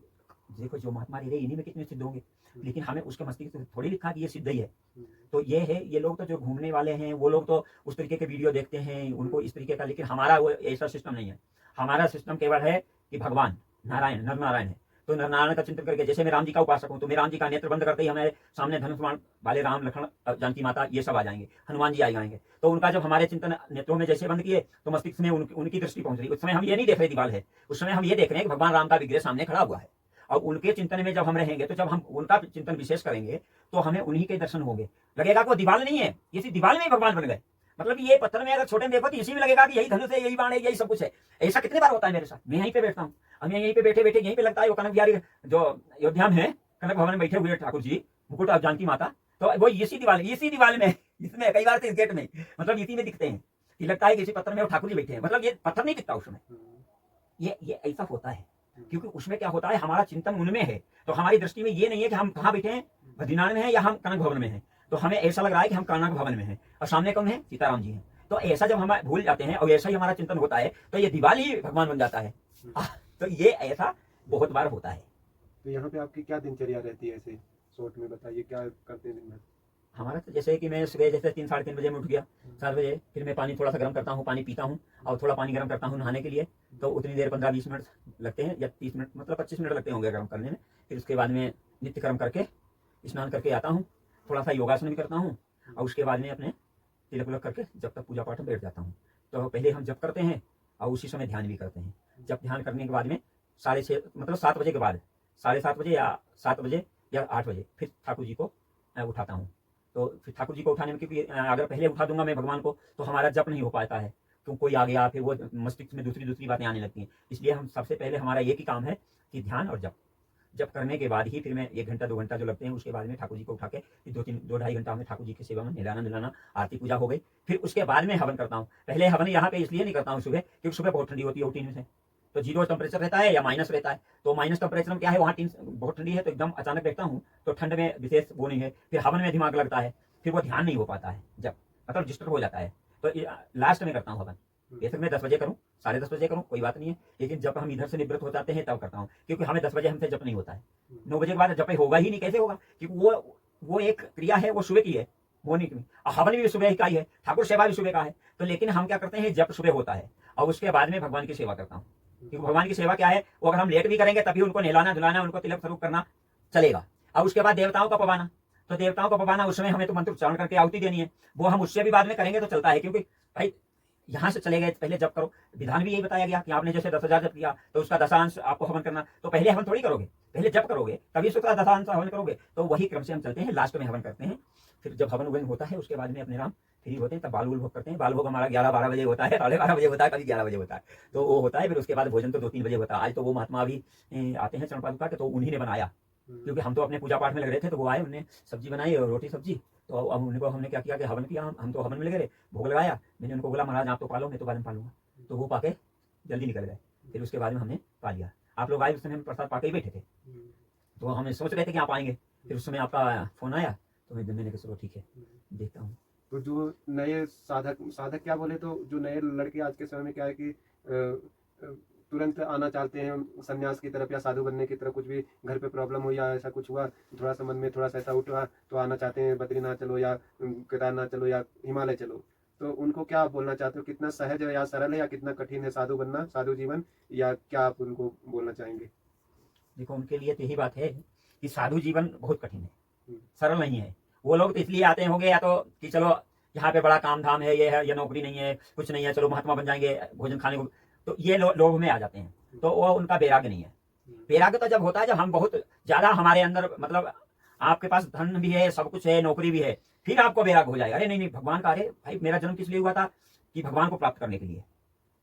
देखो जो महात्मा रह रहे इन्हीं में कितने सिद्ध होंगे, लेकिन हमें उसके मस्तिष्क से थोड़ी लिखा कि ये सिद्ध ही है। तो ये है, ये लोग तो जो घूमने वाले हैं वो लोग तो उस तरीके के वीडियो देखते हैं, उनको इस तरीके का, लेकिन हमारा वो ऐसा सिस्टम नहीं है। हमारा सिस्टम केवल है कि भगवान नारायण, नर नारायण है। तो नर नारायण का चिंतन करके, जैसे मैं राम जी का उपासक हूँ, तो मैं राम जी का नेत्र बंद करते ही हमारे सामने धनुष बाण वाले राम, लक्ष्मण, जानकी माता ये सब आ जाएंगे, हनुमान जी आ जाएंगे। तो उनका जब हमारे चिंतन नेत्रों में जैसे बंद किए तो मस्तिष्क में उनकी दृष्टि पहुंच रही। उस समय हम ये नहीं देख रहे दीवार है, उस समय हम ये देख रहे हैं कि भगवान राम का विग्रह सामने खड़ा हुआ है। और उनके चिंतन में जब हम रहेंगे, तो जब हम उनका चिंतन विशेष करेंगे तो हमें उन्हीं के दर्शन होंगे। लगेगा कि वो दीवार नहीं है, इसी दीवार में ही भगवान बन गए। मतलब ये पत्थर में अगर छोटे में देखो तो इसी में लगेगा कि यही धनुष है, यही बाण है, यही सब कुछ है। ऐसा कितने बार होता है मेरे साथ। मैं यहीं पे बैठता हूँ, अब मैं यहीं पे बैठे बैठे यहीं पे लगता है वो कनक बिहारी जो अयोध्या में है, कनक भवन में बैठे हुए ठाकुर जी, मुकुट और जानकी माता, तो वो इसी दीवार में इसमें कई बार तो इस गेट में, मतलब इसी में दिखते हैं कि लगता है कि इसी पत्थर में वो ठाकुर जी बैठे हैं। मतलब ये पत्थर नहीं दिखता उसमें, ये ऐसा होता है। क्योंकि उसमें क्या होता है, हमारा चिंतन उनमें है। तो हमारी दृष्टि में ये नहीं है कि हम कहाँ बैठे हैं, बद्रीनाथ में है या हम कनक भवन में हैं। तो हमें ऐसा लग रहा है कि हम कनक भवन में हैं और सामने कौन है, सीताराम जी हैं। तो ऐसा जब हम भूल जाते हैं और ऐसा ही हमारा चिंतन होता है, तो ये दीवार ही भगवान बन जाता है। तो ये ऐसा बहुत बार होता है। तो यहाँ पे आपकी क्या दिनचर्या रहती है, ऐसे शॉर्ट में बताइए, क्या करते हैं दिन भर? हमारा तो जैसे कि मैं सुबह जैसे 3 साढ़े 3 बजे में उठ गया, 4 बजे, फिर मैं पानी थोड़ा सा गर्म करता हूँ, पानी पीता हूँ और थोड़ा पानी गर्म करता हूँ नहाने के लिए। तो उतनी देर 15-20 मिनट लगते हैं, या 30 मिनट, मतलब 25 मिनट लगते होंगे गर्म करने में। फिर उसके बाद में नित्य कर्म करके स्नान करके आता हूँ, थोड़ा सा योगासन भी करता हूँ और उसके बाद में अपने तिलक उलक करके जब तक पूजा पाठ में बैठ जाता हूँ। तो पहले हम जप करते हैं और उसी समय ध्यान भी करते हैं। जब ध्यान करने के बाद में 6:30 मतलब 7 बजे के बाद, 7:30 बजे या 7 बजे या 8 बजे फिर ठाकुर जी को उठाता हूँ। तो फिर ठाकुर जी को उठाने में, क्योंकि अगर पहले उठा दूंगा मैं भगवान को तो हमारा जप नहीं हो पाता है, क्यों कोई आ गया, फिर वो मस्तिष्क में दूसरी बातें आने लगती हैं। इसलिए हम सबसे पहले हमारा एक ही काम है कि ध्यान और जप करने के बाद ही फिर मैं 1 घंटा 2 घंटा जो लगते हैं, उसके बाद में ठाकुर जी को उठा के फिर 2-2.5 घंटा में ठाकुर जी की सेवा में नहलाना मिलाना, आरती पूजा हो गई। फिर उसके बाद में हवन करता हूँ। पहले हवन यहाँ पे इसलिए नहीं करता हूँ सुबह, क्योंकि सुबह बहुत ठंडी होती है उठने से, तो 0 टेम्परेचर रहता है या माइनस रहता है। तो माइनस टेम्परेचर में क्या है, वहाँ बहुत ठंडी है, तो एकदम अचानक बैठता हूँ, तो ठंड में विशेष वो नहीं है। फिर हवन में दिमाग लगता है, फिर वो ध्यान नहीं हो पाता है, जब मतलब डिस्टर्ब हो जाता है। तो लास्ट में करता हूँ हवन। बेशक मैं 10 बजे करूँ, 10:30 बजे करूँ, कोई बात नहीं है, लेकिन जब हम इधर से निवृत्त हो जाते हैं तब करता हूँ, क्योंकि हमें 10 बजे हमसे जप नहीं होता है। 9 बजे के बाद जप होगा ही नहीं, कैसे होगा, क्योंकि वो एक क्रिया है, वो सुबह की है, वो नहीं। हवन भी सुबह का ही है, ठाकुर सेवा भी सुबह का है। तो लेकिन हम क्या करते हैं, जब सुबह होता है और उसके बाद में भगवान की सेवा करता हूँ। क्योंकि भगवान की सेवा क्या है, वो अगर हम लेट भी करेंगे तभी उनको नहलाना धुलाना, उनको तिलक स्वरूप करना चलेगा। और उसके बाद देवताओं का पवाना, तो देवताओं का पवाना उस समय हमें तो मंत्र उच्चारण करके आहुति देनी है, वो हम उससे भी बाद में करेंगे तो चलता है। क्योंकि भाई यहाँ से चले गए, पहले जप करो। विधान भी यही बताया गया कि आपने जैसे 10,000 जप किया तो उसका दशांश आपको हवन करना। तो पहले हवन थोड़ी करोगे, पहले जप करोगे तभी उसका दशांश हवन करोगे। तो वही क्रम से हम चलते हैं, लास्ट में हवन करते हैं। फिर जब हवन उवन होता है उसके बाद में अपने राम फ्री होते हैं, तब बाल भोग करते हैं। बाल भोग हमारा 11-12 बजे होता है, 12:30 बजे होता है, कभी 11 बजे होता है, तो वो होता है। फिर उसके बाद भोजन तो 2-3 बजे होता है। आज तो वो महात्मा भी आते हैं चरण पादुका के, तो उन्हीं ने बनाया, क्योंकि हम तो अपने पूजा पाठ में लग रहे थे। तो वो आए, उन्होंने सब्जी बनाई और रोटी सब्जी। तो अब उनको हमने क्या किया कि हवन किया, हम तो हवन में लगे रहे, भोग लगाया। मैंने उनको बोला महाराज आप तो पालो, मैं तो बाद में पालूंगा। तो वो पाके जल्दी निकल गए। फिर उसके बाद में हमने पा लिया। आप लोग आए, उस समय हम प्रसाद पाके ही बैठे थे, तो हम सोच रहे थे कि आप आएंगे। फिर उस समय आपका फोन आया, तो मैंने कहा चलो ठीक है देखता हूँ। तो जो नए साधक क्या बोले, तो जो नए लड़के आज के समय में क्या है कि तुरंत आना चाहते हैं संन्यास की तरफ या साधु बनने की तरफ। कुछ भी घर पे प्रॉब्लम हो या ऐसा कुछ हुआ, थोड़ा सा मन में थोड़ा सा ऐसा उठा तो आना चाहते हैं, बद्रीनाथ चलो या केदारनाथ चलो या हिमालय चलो। तो उनको क्या आप बोलना चाहते हो, कितना सहज है या सरल है या कितना कठिन है साधु बनना, साधु जीवन, या क्या आप उनको बोलना चाहेंगे? देखो उनके लिए तो यही बात है कि साधु जीवन बहुत कठिन है, सरल नहीं है। वो लोग तो इसलिए आते होंगे या तो कि चलो यहाँ पे बड़ा काम धाम है, ये है, या नौकरी नहीं है, कुछ नहीं है, चलो महात्मा बन जाएंगे, भोजन खाने को, तो ये लोग में आ जाते हैं। तो वो उनका वैराग्य नहीं है। वैराग्य तो जब होता है जब हम बहुत ज्यादा हमारे अंदर, मतलब आपके पास धन भी है, सब कुछ है, नौकरी भी है, फिर आपको वैराग्य हो जाएगा। अरे नहीं भगवान का, अरे भाई मेरा जन्म किस लिए हुआ था, कि भगवान को प्राप्त करने के लिए।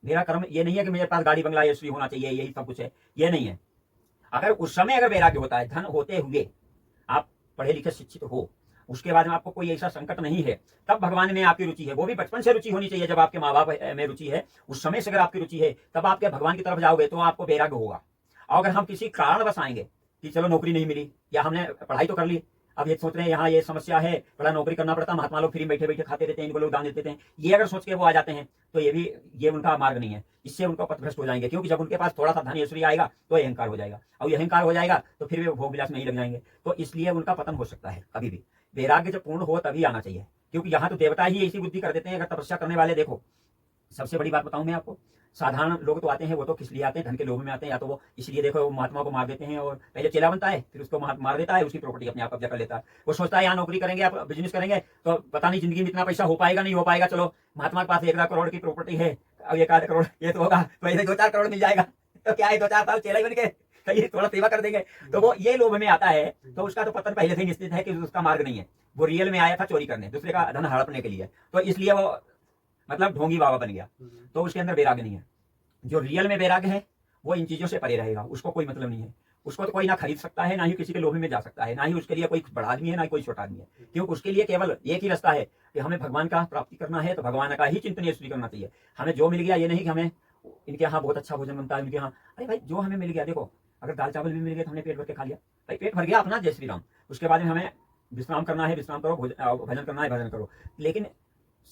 मेरा कर्म ये नहीं है कि मेरे पास गाड़ी बंगला यशस्वी होना चाहिए, यही सब कुछ है, ये नहीं है। अगर उस समय अगर वैराग्य होता है, धन होते हुए आप पढ़े लिखे शिक्षित हो उसके बाद में आपको कोई ऐसा संकट नहीं है, तब भगवान में आपकी रुचि है। वो भी बचपन से रुचि होनी चाहिए। जब आपके माँ बाप में रुचि है, उस समय से अगर आपकी रुचि है, तब आपके भगवान की तरफ जाओगे तो आपको वैराग्य होगा। और अगर हम किसी कारणवश आएंगे कि चलो नौकरी नहीं मिली, या हमने पढ़ाई तो कर ली, अब ये सोच रहे हैं यहाँ ये समस्या है, बड़ा नौकरी करना पड़ता, महात्मा लोग फ्री बैठे बैठे खाते रहते हैं, इनको लोग दान देते हैं, ये अगर सोच के वो आ जाते हैं तो ये उनका मार्ग नहीं है। इससे उनको पथभ्रष्ट हो जाएंगे, क्योंकि जब उनके पास थोड़ा सा धन ऐश्वर्य आएगा तो अहंकार हो जाएगा, और ये अहंकार हो जाएगा तो फिर वे भोग विलास में ही लग जाएंगे। तो इसलिए उनका पतन हो सकता है कभी भी। वैराग्य जब पूर्ण हो तभी आना चाहिए, क्योंकि यहाँ तो देवता ही ऐसी बुद्धि कर देते हैं। अगर तपस्या करने वाले, देखो सबसे बड़ी बात बताऊं मैं आपको, साधारण लोग तो आते हैं, वो तो किस लिए आते हैं? धन के लोभ में आते हैं, या तो वो इसलिए देखो वो महात्मा को मार देते हैं और पहले चेला बनता है, फिर उसको मार देता है, उसकी प्रॉपर्टी अपने आप कब्जा कर लेता है। वो सोचता है यहाँ नौकरी करेंगे, आप बिजनेस करेंगे तो पता नहीं जिंदगी में इतना पैसा हो पाएगा नहीं हो पाएगा, चलो महात्मा के पास 1 लाख करोड़ की प्रॉपर्टी है, अब 1 करोड़ ये तो होगा, तो ऐसे 2-4 करोड़ मिल जाएगा, तो क्या है 2-4 साल चेला ही बन के कहीं थोड़ा सेवा कर देंगे। तो वो ये लोभ में आता है, तो उसका तो पतन पहले से ही निश्चित है कि उसका मार्ग नहीं है। वो रियल में आया था चोरी करने, दूसरे का धन हड़पने के लिए, तो इसलिए वो मतलब ढोंगी बाबा बन गया। तो उसके अंदर वैराग्य नहीं है। जो रियल में वैराग्य है वो इन चीजों से परे रहेगा, उसको कोई मतलब नहीं है। उसको तो कोई ना खरीद सकता है, ना ही किसी के लोभे में जा सकता है, ना ही उसके लिए कोई बड़ा आदमी है, ना ही कोई छोटा आदमी है। क्योंकि उसके लिए केवल एक ही रास्ता है कि हमें भगवान का प्राप्ति करना है, तो भगवान का ही चिंतन यशस्वी करना चाहिए। हमें जो मिल गया, ये नहीं कि हमें इनके यहाँ बहुत अच्छा भोजन बनता है, इनके यहाँ, अरे भाई जो हमें मिल गया, देखो अगर दाल चावल भी मिल गया तो हमने पेट भर के खा लिया, भाई पेट भर गया अपना, जय श्री राम। उसके बाद में हमें विश्राम करना है, विश्राम करो, भजन करना है, भजन करो, लेकिन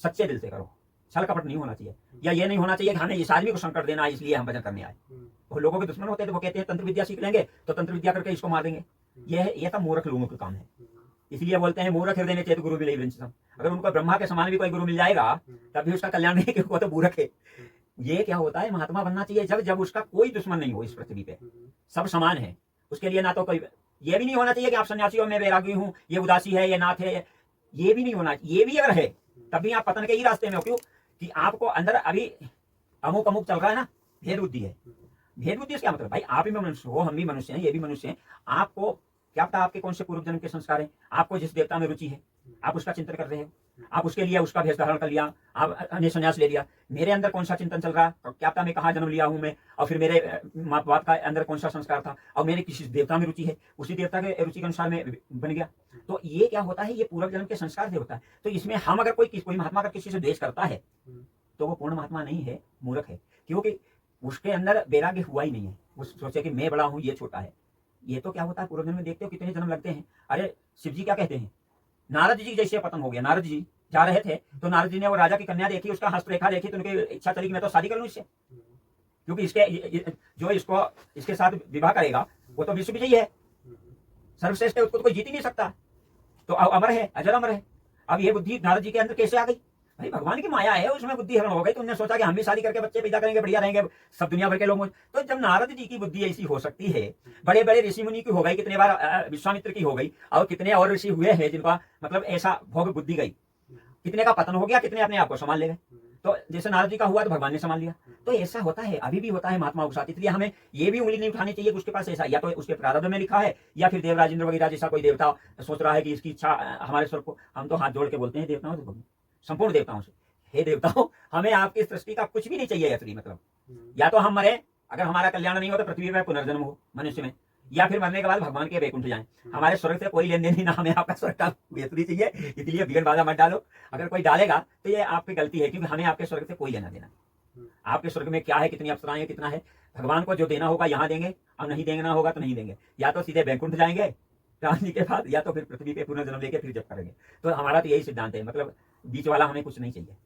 सच्चे दिल से करो, छल कपट नहीं होना चाहिए। या ये नहीं होना चाहिए कि हमें इस आदमी को संकट देना है इसलिए हम भजन करने आए। वो लोगों के दुश्मन होते हैं, तो वो कहते हैं तंत्र विद्या सीख लेंगे तो तंत्र विद्या करके इसको मार देंगे। ये सब मूर्ख लोगों का काम है। इसलिए बोलते हैं मूर्ख हृदय चेत गुरु मिले वृंचम। अगर उनको ब्रह्मा के समान भी कोई गुरु मिल जाएगा तब भी उसका कल्याण नहीं, क्योंकि वो तो मूर्ख है। ये क्या होता है, महात्मा बनना चाहिए जब उसका कोई दुश्मन नहीं हो इस पृथ्वी पे, सब समान है उसके लिए। ना तो कोई ये भी नहीं होना चाहिए कि आप सन्यासी हो, मैं वैरागी हूँ, ये उदासी है, ये नाथ है, ये भी नहीं होना। ये भी अगर है तभी आप पतन के ही रास्ते में हो। क्यों? कि आपको अंदर अभी अमुक अमुक चल रहा है ना, भेद बुद्धि है। भेद बुद्धि क्या मतलब? भाई आप ही मनुष्य हो, हम भी मनुष्य हैं, ये भी मनुष्य हैं। आपको क्या पता आपके कौन से पूर्व जन्म के संस्कार हैं, आपको जिस देवता में रुचि है आप उसका चिंतन कर रहे हो, आप उसके लिए उसका भेष धारण कर लिया, आप अन्य संन्यास ले लिया। मेरे अंदर कौन सा चिंतन चल रहा, क्या पता मैं कहाँ जन्म लिया हूँ मैं, और फिर मेरे माँ बाप का अंदर कौन सा संस्कार था, और मेरे किसी देवता में रुचि है, उसी देवता के रुचि के अनुसार मैं बन गया। तो ये क्या होता है, ये पूर्व जन्म के संस्कार से होता है। तो इसमें हम अगर कोई महात्मा अगर किसी से द्वेष करता है तो वो पूर्ण महात्मा नहीं है, मूर्ख है। क्योंकि उसके अंदर वैराग्य हुआ ही नहीं है। वो सोचे कि मैं बड़ा हूँ, ये छोटा है। ये तो क्या होता है, पूर्व जन्म में देखते हो कितने जन्म लगते हैं। अरे शिव जी क्या कहते हैं, नारद जी जैसे पतन हो गया। नारद जी जा रहे थे तो नारद जी ने वो राजा की कन्या देखी, उसका हस्तरेखा देखी, तो उनकी इच्छा चली कि मैं तो शादी कर लूँ इससे, क्योंकि जो इसको इसके साथ विवाह करेगा वो तो विश्व विजयी है, सर्वश्रेष्ठ है, उसको तो कोई जीत ही नहीं सकता, तो अमर है, अजर अमर है। अब ये बुद्धि नारद जी के अंदर कैसे आ गई? भाई भगवान की माया है, उसमें बुद्धि हरण हो गई, तो उन्होंने सोचा कि हम भी शादी करके बच्चे पैदा करेंगे, बढ़िया रहेंगे, सब दुनिया भर के लोग। तो जब नारद जी की बुद्धि ऐसी हो सकती है, बड़े बड़े ऋषि मुनि की हो गई, कितने बार विश्वामित्र की हो गई, और कितने और ऋषि हुए हैं जिनका मतलब ऐसा भोग बुद्धि गई, कितने का पतन हो गया, कितने अपने आप को संभाल ले गए। तो जैसे नारद जी का हुआ तो भगवान ने संभाल लिया। तो ऐसा होता है, अभी भी होता है महात्माओं के साथ। इसलिए हमें ये भी उंगली नहीं उठानी चाहिए कि उसके पास ऐसा, या तो उसके प्रारब्ध में लिखा है, या फिर देवराजेंद्र वगैरह जैसा कोई देवता सोच रहा है कि इसकी इच्छा हमारे स्वर्ग को। हम तो हाथ जोड़ के बोलते हैं देवताओं से, संपूर्ण देवताओं से, हे देवताओं हमें आपकी सृष्टि का कुछ भी नहीं चाहिए असली मतलब। या तो हम मरे, अगर हमारा कल्याण नहीं हो तो पृथ्वी पर पुनर्जन्म हो मनुष्य में, या फिर मरने के बाद भगवान के वैकुंठ जाएं। हमारे स्वर्ग से कोई लेन देन नहीं, ना हमें आपका स्वर्ग का बेहतरी चाहिए। इसलिए बिगड़ बाजा मत डालो। अगर कोई डालेगा तो ये आपकी गलती है, क्योंकि हमें आपके स्वर्ग से कोई लेना देना। आपके स्वर्ग में क्या है, कितनी अप्सराएं हैं, कितना है, भगवान को जो देना होगा यहाँ देंगे, और नहीं देना होगा तो नहीं देंगे। या तो सीधे वैकुंठ जाएंगे राम जी के बाद, या तो फिर पृथ्वी पे पुनर्जन्म लेके फिर जब करेंगे। तो हमारा तो यही सिद्धांत है, मतलब बीच वाला हमें कुछ नहीं चाहिए।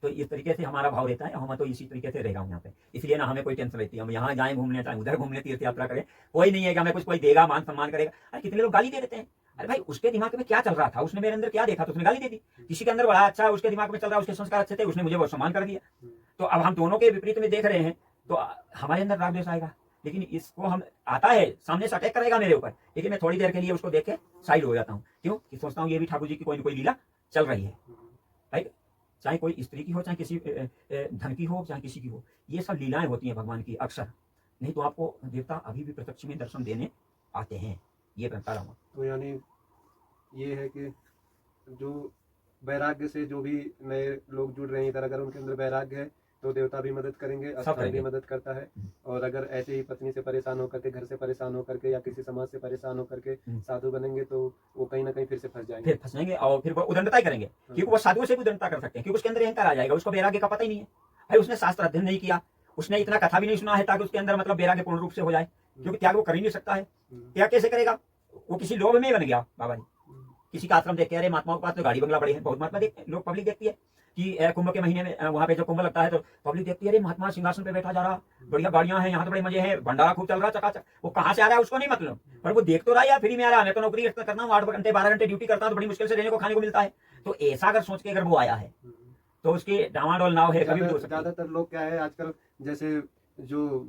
तो इस तरीके से हमारा भाव रहता है, हम तो इसी तरीके से रहेगा यहाँ पे। इसलिए ना हमें कोई टेंशन रहती है, हम यहाँ जाएं घूमने, चाहे उधर घूमने, तीर्थ यात्रा करें, कोई नहीं है कि हमें कुछ कोई देगा, मान सम्मान करेगा। अरे कितने लोग गाली दे देते हैं, अरे भाई उसके दिमाग में क्या चल रहा था, उसने मेरे अंदर क्या देखा तो उसने गाली दे दी। किसी के अंदर बड़ा अच्छा उसके दिमाग में चल रहा है, उसके संस्कार अच्छे थे, उसने मुझे बहुत सम्मान कर दिया। तो अब हम दोनों के विपरीत में देख रहे हैं, तो हमारे अंदर राग द्वेष आएगा। लेकिन इसको हम आता है सामने से अटैक करेगा मेरे ऊपर, लेकिन मैं थोड़ी देर के लिए उसको देख के साइड हो जाता हूँ। क्यों? कि सोचता हूँ ये भी ठाकुर जी की कोई ना कोई लीला चल रही है। भाई चाहे कोई स्त्री की हो, चाहे किसी धन की हो, चाहे किसी की हो, ये सब लीलाएं होती हैं भगवान की अक्सर। नहीं तो आपको देवता अभी भी प्रत्यक्ष में दर्शन देने आते हैं। ये बता रहा हूँ। तो यानी ये है कि जो वैराग्य से जो भी नए लोग जुड़ रहे हैं इधर, अगर उनके अंदर वैराग्य है तो देवता भी मदद करेंगे, स्थान भी करेंगे। मदद करता है। और अगर ऐसे ही पत्नी से परेशान होकर के, घर से परेशान होकर के या किसी समाज से परेशान होकर के साधु बनेंगे तो वो कहीं ना कहीं फिर से फंस जाएंगे। फिर फंसेंगे और फिर वो उदंडता ही करेंगे, क्योंकि वो साधुओं से भी उदंडता कर सकते हैं, क्योंकि उसके अंदर अहंकार आ जाएगा, उसको वैराग्य का पता ही नहीं है। भाई उसने शास्त्र अध्ययन नहीं किया, उसने इतना कथा भी नहीं सुना है ताकि उसके अंदर मतलब वैराग्य पूर्ण रूप से हो जाए, क्योंकि त्याग वो कर ही नहीं सकता है। त्याग कैसे करेगा? वो किसी लोभ में ही बन गया बाबा जी। किसी का आश्रम देख के, अरे महात्माओं के पास तो गाड़ी बंगला बड़े हैं, बहुत महात्मा देखते हैं, लोग पब्लिक देखती है कि कुंभ के महीने में वहां पे जो कुंभ लगता है तो पब्लिक देखती है, अरे महात्मा सिंहासन पे बैठा जा रहा, बढ़िया गाड़ियां हैं, यहाँ तो बड़े मजे हैं, भंडारा खूब चल रहा चकाचक। वो कहाँ से आ रहा है उसको नहीं मतलब, पर वो देख तो रहा है यार, फ्री में आ रहा है। मैं तो नौकरी करता हूँ, 8 घंटे 12 घंटे ड्यूटी करता हूँ, तो बड़ी मुश्किल से रहने को खाने को मिलता है। तो ऐसा अगर सोच के अगर वो आया है तो उसकी डामाडोल नाव है, कभी भी हो सकती है। ज्यादातर लोग क्या है आजकल, जैसे जो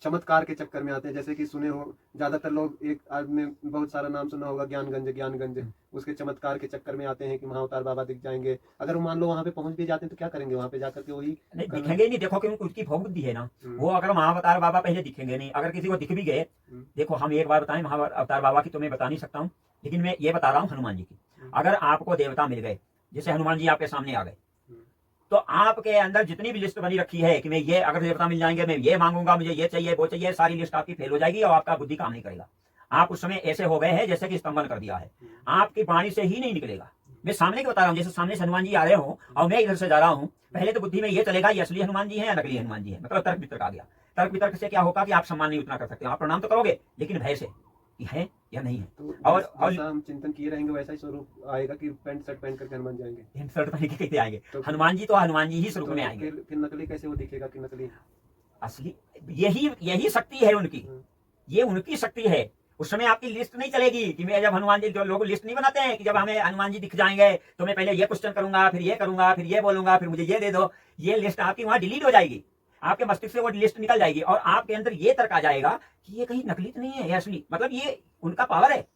चमत्कार के चक्कर में आते हैं, जैसे कि सुने हो ज्यादातर लोग, एक आदमी बहुत सारा नाम सुना होगा, ज्ञानगंज, उसके चमत्कार के चक्कर में आते हैं कि महाअवतार बाबा दिख जाएंगे। अगर मान लो वहां पे पहुंच भी जाते हैं तो क्या करेंगे वहां पे जाकर के? वही नहीं दिखेंगे ही नहीं, देखो क्योंकि उसकी भोग बुद्धि है ना। वो अगर महाअवतार बाबा पहले दिखेंगे नहीं, अगर किसी को दिख भी गए, देखो हम एक बार बताएं, महाअवतार बाबा की तो मैं बता नहीं सकता हूँ, लेकिन मैं ये बता रहा हूँ हनुमान जी की। अगर आपको देवता मिल गए, जैसे हनुमान जी आपके सामने आ गए, तो आपके अंदर जितनी भी लिस्ट बनी रखी है कि मैं ये अगर देवता मिल जाएंगे, मैं ये मांगूंगा, मुझे ये चाहिए वो चाहिए, सारी लिस्ट आपकी फेल हो जाएगी और आपका बुद्धि काम नहीं करेगा। आप उस समय ऐसे हो गए हैं जैसे कि स्तंभन कर दिया है, आपकी वाणी से ही नहीं निकलेगा। मैं सामने की बता रहा हूँ, जैसे सामने से हनुमान जी आ रहे हो और मैं इधर से जा रहा हूँ, पहले तो बुद्धि में ये चलेगा ये असली हनुमान जी है या नकली हनुमान जी है, मतलब तर्क वितर्क आ गया। तर्क वितर्क से क्या होगा कि आप सम्मान नहीं उतना कर सकते, आप प्रणाम तो करोगे लेकिन भय से कि है या नहीं है। तो और जैसा हम चिंतन किए रहेंगे वैसा ही स्वरूप आएगा कि पैंट शर्ट पहन करके हनुमान जाएंगे। पैंट शर्ट पहन के कैसे आएंगे? तो हनुमान जी तो हनुमान जी ही स्वरूप में आएंगे। फिर नकली कैसे वो दिखेगा कि नकली? असली यही शक्ति है उनकी, ये उनकी शक्ति है। उस समय आपकी लिस्ट नहीं चलेगी कि मैं जब हनुमान जी, जो लोग लिस्ट नहीं बनाते हैं कि जब हमें हनुमान जी दिख जाएंगे तो मैं पहले ये क्वेश्चन करूंगा, फिर ये करूंगा, फिर ये बोलूंगा, फिर मुझे ये दे दो, ये लिस्ट आपकी वहां डिलीट हो जाएगी, आपके मस्तिष्क से वो लिस्ट निकल जाएगी और आपके अंदर ये तर्क आ जाएगा कि ये कहीं नकली तो नहीं है, ये असली, मतलब ये उनका पावर है।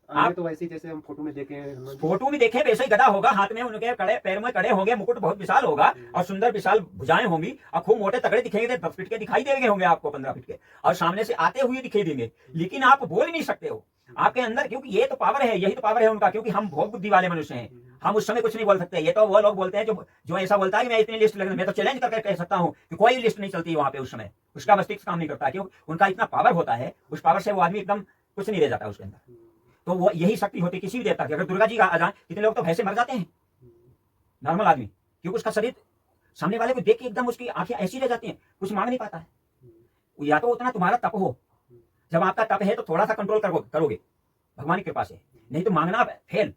आप तो वैसे ही जैसे हम फोटो में देखे हैं, फोटो में देखे वैसे ही गदा होगा, हाथ में उनके कड़े, पैर में कड़े होंगे, मुकुट बहुत विशाल होगा और सुंदर विशाल भुजाएं होंगी और खूब मोटे तगड़े दिखेंगे, 10 फीट के दिखाई देंगे होंगे आपको, 15 फीट के, और सामने से आते हुए दिखाई देंगे, लेकिन आप बोल ही नहीं सकते हो आपके अंदर, क्योंकि ये तो पावर है, यही तो पावर है उनका, क्योंकि हम भोग बुद्धि वाले मनुष्य हैं, हम उस समय कुछ नहीं बोल सकते। ये तो वो लोग बोलते हैं जो ऐसा बोलता है कि मैं इतनी लिस्ट लग, मैं तो चैलेंज करके कह सकता हूँ कि कोई लिस्ट नहीं चलती वहां पे, उस समय उसका मस्तिष्क काम नहीं करता, क्योंकि उनका इतना पावर होता है, उस पावर से वो आदमी एकदम कुछ नहीं रह जाता उसके अंदर। तो वो यही शक्ति होती है किसी भी देवता की। अगर दुर्गा जी का आ जाए, कितने लोग तो भय से मर जाते हैं, नॉर्मल आदमी, क्योंकि उसका शरीर सामने वाले को देख के एकदम उसकी आंखें ऐसी रह जाती हैं, कुछ मांग नहीं पाता है। या तो उतना तुम्हारा तप हो, जब आपका तप है तो थोड़ा सा कंट्रोल करोगे भगवान की कृपा से, नहीं तो मांगना फेल।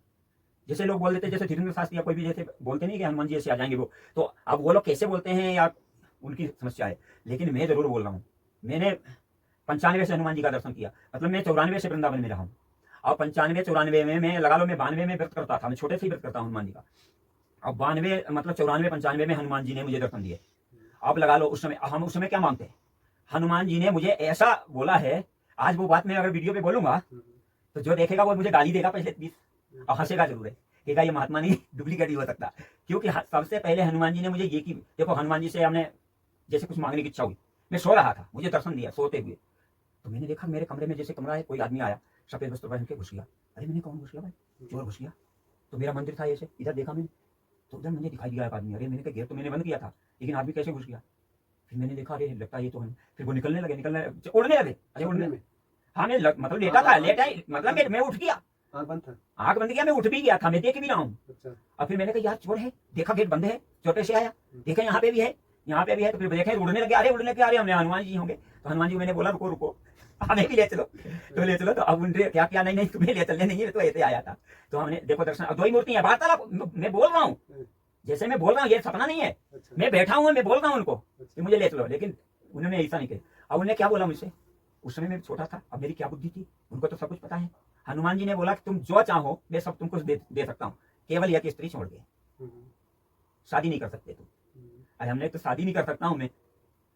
जैसे लोग बोल देते, जैसे धीरेन्द्र शास्त्री या कोई भी जैसे बोलते नहीं कि हनुमान जी ऐसे आ जाएंगे वो, तो अब वो लोग कैसे बोलते हैं या उनकी समस्या है, लेकिन मैं जरूर बोल रहा हूँ, मैंने 95 से हनुमान जी का दर्शन किया, मतलब मैं 94 से वृंदावन में रहा हूँ, और 95-94 में मैं लगा लो, मैं 92 में व्रत करता था, मैं छोटे से ही व्रत करता हूँ हनुमान जी का, और 92 मतलब 94-95 में हनुमान जी ने मुझे दर्शन दिए। अब लगा लो उस समय हम उस समय क्या मांगते हैं, हनुमान जी ने मुझे ऐसा बोला है, आज वो बात मैं अगर वीडियो पे बोलूंगा तो जो देखेगा वो मुझे गाली देगा पहले 20, और हंसेगा जरूर है, कहेगा ये महात्मा नहीं डुप्लीकेट ही हो सकता, क्योंकि सबसे पहले हनुमान जी ने मुझे ये की, देखो हनुमान जी से हमने जैसे कुछ मांगने की इच्छा हुई, मैं सो रहा था, मुझे दर्शन दिया सोते हुए, तो मैंने देखा मेरे कमरे में जैसे कमरा है, कोई आदमी आया सफेद वस्त्र पहन के घुस गया। अरे मैंने कौन घुस गया भाई? चोर घुस गया। तो मेरा मंदिर था ऐसे, इधर देखा मैंने तो उधर मुझे दिखाई दिया एक आदमी। अरे मैंने कहा गेट तो मैंने बंद किया था, लेकिन आदमी कैसे घुस गया? फिर मैंने देखा अरे लगता है ये तो है, फिर वो निकलने लगे उड़ने लगे। अरे उड़ने में हाँ मैं मतलब लेटा था, मतलब मैं उठ गया, आँख बंद किया, मैं उठ भी गया था, मैं देख भी रहा हूँ। और फिर मैंने कहा यार चोर है, देखा गेट बंद है, छोटे से आया, देखा यहाँ पे भी है, यहाँ पे भी है, तो फिर देखे उड़ने लगे, अरे उड़ने लगे, अरे हमने हनुमान जी होंगे। तो हनुमान जी मैंने बोला रुको रुको, हमें भी ले चलो, तो ले चलो। तो अब उनसे क्या क्या, नहीं तुम्हें ले चलने नहीं है, तो ऐसे आया था। तो हमने देखो दर्शन, दो ही मूर्ति है, वार्तालाप मैं बोल रहा हूँ, जैसे मैं बोल रहा हूँ, ये सपना नहीं है, मैं बैठा हूँ, मैं बोल रहा हूँ उनको कि मुझे ले चलो, लेकिन उन्होंने ऐसा नहीं किया। अब उन्होंने क्या बोला मुझसे, उस समय मैं छोटा था, अब मेरी क्या बुद्धि थी, उनको तो सब कुछ पता है। हनुमान जी ने बोला कि तुम जो चाहो मैं सब तुमको दे सकता हूँ, केवल यह कि स्त्री छोड़ के शादी नहीं कर सकते तुम। अरे हमने तो शादी नहीं कर सकता हूँ मैं,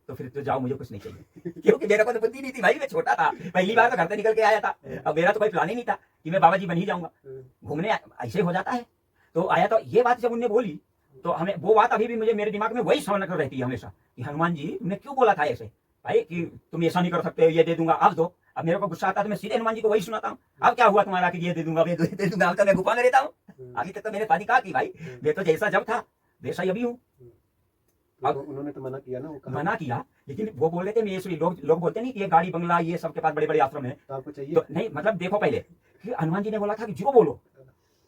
तो फिर तो जाओ, मुझे कुछ नहीं चाहिए, क्योंकि मेरे को तो बुद्धि नहीं थी भाई, मैं छोटा था, पहली बार तो घर से निकल के आया था, अब मेरा तो कोई प्लान ही नहीं था कि मैं बाबा जी बन ही जाऊंगा, घूमने ऐसे हो जाता है। तो आया, तो ये बात जब उन्होंने बोली तो हमें वो बात अभी भी मुझे मेरे दिमाग में वही समझ कर रहती है हमेशा कि हनुमान जी तुमने क्यों बोला था ऐसे भाई कि तुम ऐसा नहीं कर सकते, ये दे दूंगा अब दो। अब मेरे को गुस्सा आता है तो मैं सीधे हनुमान जी को वही सुनाता हूँ, अब क्या हुआ तुम्हारा कि ये दे दूंगा, दे दूंगा, अब तो मैं गुफा में रहता हूँ। अभी तक तो मैंने पानी कहा कि भाई मैं तो जैसा जब था वैसा ही अभी हूँ। अब उन्होंने तो मना किया ना, वो कहा मना किया, लेकिन वो बोल रहे थे मैं लोग बोलते नहीं कि ये गाड़ी बंगला ये सबके पास बड़े बड़े आश्रम है, तो आपको चाहिए। तो नहीं मतलब देखो पहले कि हनुमान जी ने बोला था कि जो बोलो,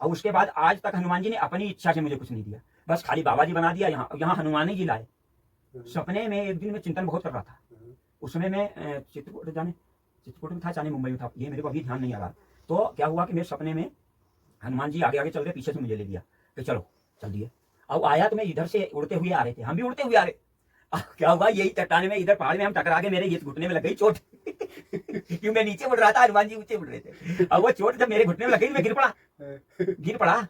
और उसके बाद आज तक हनुमान जी ने अपनी इच्छा से मुझे कुछ नहीं दिया, बस खाली बाबा जी बना दिया। यहाँ यहाँ हनुमान जी लाए। सपने में एक दिन मैं चिंतन बहुत कर रहा था, उसमें मैं चित्रकूट में था चाहे मुंबई में था, ये मेरे को अभी ध्यान नहीं आ रहा। तो क्या हुआ कि मेरे सपने में हनुमान जी आगे आगे चल रहे, पीछे से मुझे ले लिया कि चलो चल दिए। अब आया तो मैं इधर से उड़ते हुए आ रहे थे, हम भी उड़ते हुए आ रहे। अब क्या हुआ, यही चट्टान में इधर पहाड़ में हम टकरा के मेरे ये घुटने में लग गई चोट क्यों मैं नीचे उड़ रहा था, हनुमान जी ऊंचे उड़ रहे थे। अब वो चोट जब मेरे घुटने में लग गई, मैं गिर पड़ा।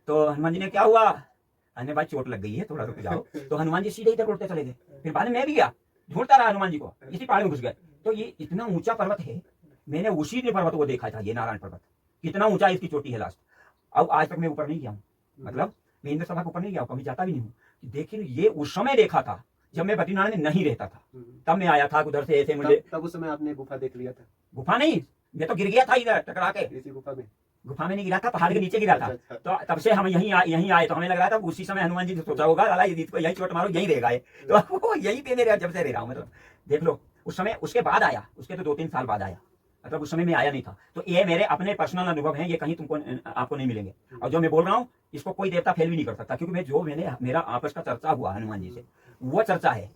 तो हनुमान जी ने क्या हुआ, अरे भाई चोट लग गई है, थोड़ा रुक जाओ। तो हनुमान जी सीधे इधर उड़ते चले गए। फिर बाद में मैं भी गया, ढूंढता रहा हनुमान जी को, इसी पहाड़ में घुस गए। तो ये इतना ऊंचा पर्वत है, मैंने उसी ने पर्वत को देखा था, ये नारायण पर्वत कितना ऊंचा इसकी चोटी है लास्ट। अब आज तक मैं ऊपर नहीं गया हूँ, मतलब मैं इंद्र सभा के ऊपर नहीं गया, कभी जाता भी नहीं हूँ। देखिए ये उस समय देखा था जब मैं बद्रीनाथ में नहीं रहता था, तब मैं आया था उधर से ऐसे मुझे। तब उस समय आपने गुफा देख लिया था? गुफा नहीं, मैं तो गिर गया था इधर टकरा के। इसी गुफा में? गुफा में नहीं गिरा था, पहाड़ के नीचे गिरा था। तो तब से हम यहीं आए, तो हमें लग रहा था उसी समय हनुमान जी ने सोचा होगा लाला ये को यही चोट मारो यहीं रहेगा ये, तो यहीं पे मेरे जब से रह रहा हूँ। मतलब देख लो उस समय, उसके बाद आया, उसके तो 2-3 साल बाद आया, मतलब उस समय मैं आया नहीं था। तो ये मेरे अपने पर्सनल अनुभव हैं, ये कहीं तुमको आपको नहीं मिलेंगे। और जो मैं बोल रहा हूँ इसको कोई देवता फेल भी नहीं कर सकता, क्योंकि मेरा आपस का चर्चा हुआ हनुमान जी से, वो चर्चा है,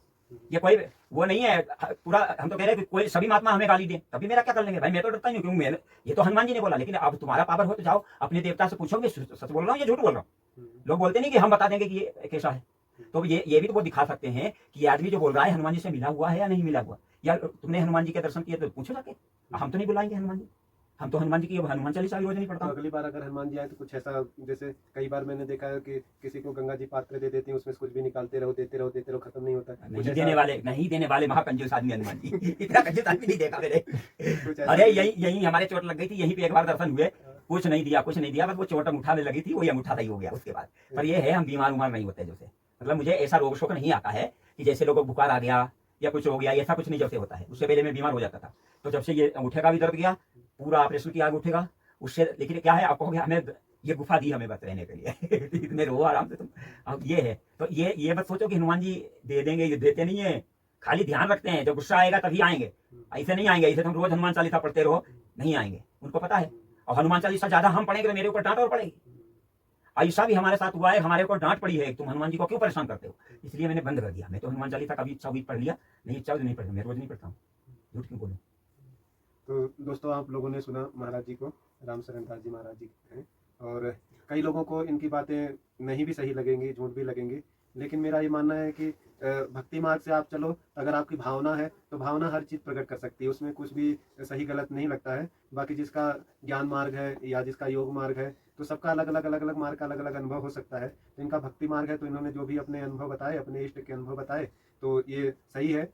ये कोई वो नहीं है पूरा। हम तो कह रहे हैं कि कोई सभी महात्मा हमें गाली दे, तभी मेरा क्या कर लेंगे भाई, मैं तो डरता नहीं, क्योंकि ये तो हनुमान जी ने बोला। लेकिन अब तुम्हारा पावर हो तो जाओ अपने देवता से पूछो मैं सच बोल रहा हूँ या झूठ बोल रहा हूँ। लोग बोलते नहीं कि हम बता देंगे कि ये कैसा है, तो ये भी तो वो दिखा सकते हैं कि ये आदमी जो बोल रहा है हनुमान जी से मिला हुआ है या नहीं मिला हुआ। या तुमने हनुमान जी के दर्शन किए तो पूछो जाके, हम तो नहीं बुलाएंगे हनुमान जी, हम तो हनुमान जी की हनुमान चालीसा भी रोज नहीं पढ़ता। तो अगली बार अगर हनुमान जी आए तो कुछ ऐसा, जैसे कई बार मैंने देखा है कि किसी को गंगा जी पात्र दे देते हैं, उसमें से कुछ भी निकालते रहो, देते रहो, खत्म नहीं होता। नहीं देने वाले महाकंजूस आदमी हनुमान जी इतना कंजूस आदमी नहीं देखा मैंने। अरे यही हमारे चोट लग गई थी, यहीं पे एक बार दर्शन हुए, कुछ नहीं दिया बस वो चोट अंगूठा में लगी थी, वो अंगूठा सही हो गया उसके बाद। पर ये है हम बीमार उमार नहीं होते जैसे, मतलब मुझे ऐसा रोग शोक नहीं आता है कि जैसे लोगों को बुखार आ गया या कुछ हो गया, ऐसा कुछ नहीं जब से होता है। उससे पहले मैं बीमार हो जाता था, तो जब से ये अंगूठे का भी दर्द गया, पूरा ऑपरेशन किया अंगूठे का उससे। लेकिन क्या है, आप कहोगे हमें ये गुफा दी हमें बस रहने के लिए इतने रहो आराम से तुम। अब ये है, तो ये मत सोचो कि हनुमान जी दे देंगे, ये देते नहीं है, खाली ध्यान रखते हैं जब गुस्सा आएगा तभी आएंगे, ऐसे नहीं आएंगे। ऐसे तुम रोज हनुमान चालीसा पढ़ते रहो, नहीं आएंगे, उनको पता है। और हनुमान चालीसा ज्यादा हम पढ़ेंगे तो मेरे ऊपर डांट और पड़ेगी। ऐसा भी हमारे साथ हुआ है, हमारे ऊपर डांट पड़ी है, तुम हनुमान जी को क्यों परेशान करते हो। इसलिए मैंने बंद कर दिया। मैं तो हनुमान चालीसा कभी इच्छा हुई पढ़ लिया, नहीं इच्छा हुई नहीं पढ़ता, मैं रोज नहीं पढ़ता हूँ, झूठ क्यों बोलूं। तो दोस्तों आप लोगों ने सुना महाराज जी को, राम शरण दास जी महाराज जी हैं। और कई लोगों को इनकी बातें नहीं भी सही लगेंगी, झूठ भी लगेंगी, लेकिन मेरा ये मानना है कि भक्ति मार्ग से आप चलो, अगर आपकी भावना है तो भावना हर चीज़ प्रकट कर सकती है, उसमें कुछ भी सही गलत नहीं लगता है। बाकी जिसका ज्ञान मार्ग है या जिसका योग मार्ग है, तो सबका अलग अलग मार्ग का अलग अलग अनुभव हो सकता है। तो इनका भक्ति मार्ग है, तो इन्होंने जो भी अपने अनुभव बताए, अपने इष्ट के अनुभव बताए, तो ये सही है।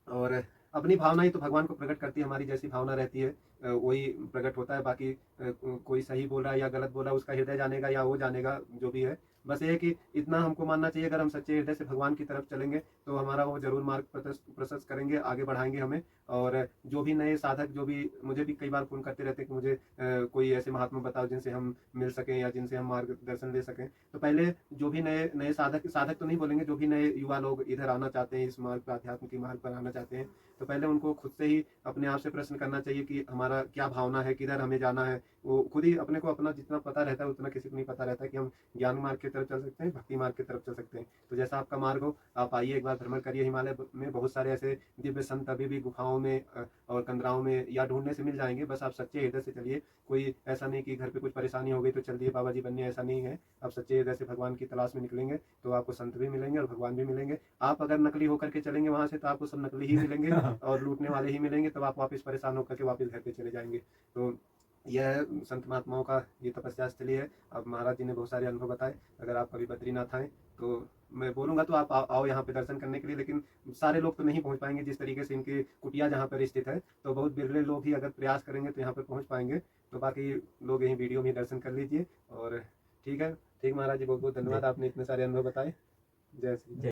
और अपनी भावना ही तो भगवान को प्रकट करती है, हमारी जैसी भावना रहती है वही प्रकट होता है। बाकी कोई सही बोला या गलत बोला उसका हृदय जानेगा या वो जानेगा, जो भी है। बस ये है कि इतना हमको मानना चाहिए, अगर हम सच्चे हृदय से भगवान की तरफ चलेंगे तो हमारा वो जरूर मार्ग प्रशस्त करेंगे, आगे बढ़ाएंगे हमें। और जो भी नए साधक, जो भी मुझे भी कई बार फोन करते रहते हैं कि मुझे कोई ऐसे महात्मा बताओ जिनसे हम मिल सकें या जिनसे हम मार्गदर्शन ले सकें। तो पहले जो भी नए साधक तो नहीं बोलेंगे, जो भी नए युवा लोग इधर आना चाहते हैं, इस मार्ग पर, आध्यात्म के मार्ग पर आना चाहते हैं, तो पहले उनको खुद से ही अपने आप से प्रश्न करना चाहिए कि हमारा क्या भावना है, किधर हमें जाना है। वो खुद ही अपने को अपना जितना पता रहता है उतना किसी को नहीं पता रहता कि हम ज्ञान मार्ग की तरफ चल सकते हैं, भक्ति मार्ग की तरफ चल सकते हैं। तो जैसा आपका मार्ग हो, आप आइए, एक बार भ्रमण करिए। हिमालय में बहुत सारे ऐसे दिव्य संत अभी भी गुफाओं में और कंदराओं में या ढूंढने से मिल जाएंगे। बस आप सच्चे हृदय से चलिए। कोई ऐसा नहीं कि घर पे कुछ परेशानी हो गई तो चल दिए बाबा जी बनने, ऐसा नहीं है। आप सच्चे हृदय से भगवान की तलाश में निकलेंगे तो आपको संत भी मिलेंगे और भगवान भी मिलेंगे। आप अगर नकली होकर के चलेंगे वहां से तो आपको सब नकली ही मिलेंगे और लूटने वाले ही मिलेंगे, तब आप वापस परेशान होकर के वापस घर पे चले जाएंगे। तो यह संत महात्माओं का ये तपस्या स्थली है। अब महाराज जी ने बहुत सारे अनुभव बताए। अगर आप कभी बद्रीनाथ आए तो मैं बोलूँगा तो आप आओ यहाँ पे दर्शन करने के लिए, लेकिन सारे लोग तो नहीं पहुँच पाएंगे। जिस तरीके से इनकी कुटिया जहाँ पर स्थित है, तो बहुत बिरले लोग ही अगर प्रयास करेंगे तो यहाँ पर पहुँच पाएंगे। तो बाकी लोग यहीं वीडियो में दर्शन कर लीजिए। और ठीक है, ठीक महाराज जी, बहुत बहुत धन्यवाद, आपने इतने सारे अनुभव बताए। जय श्री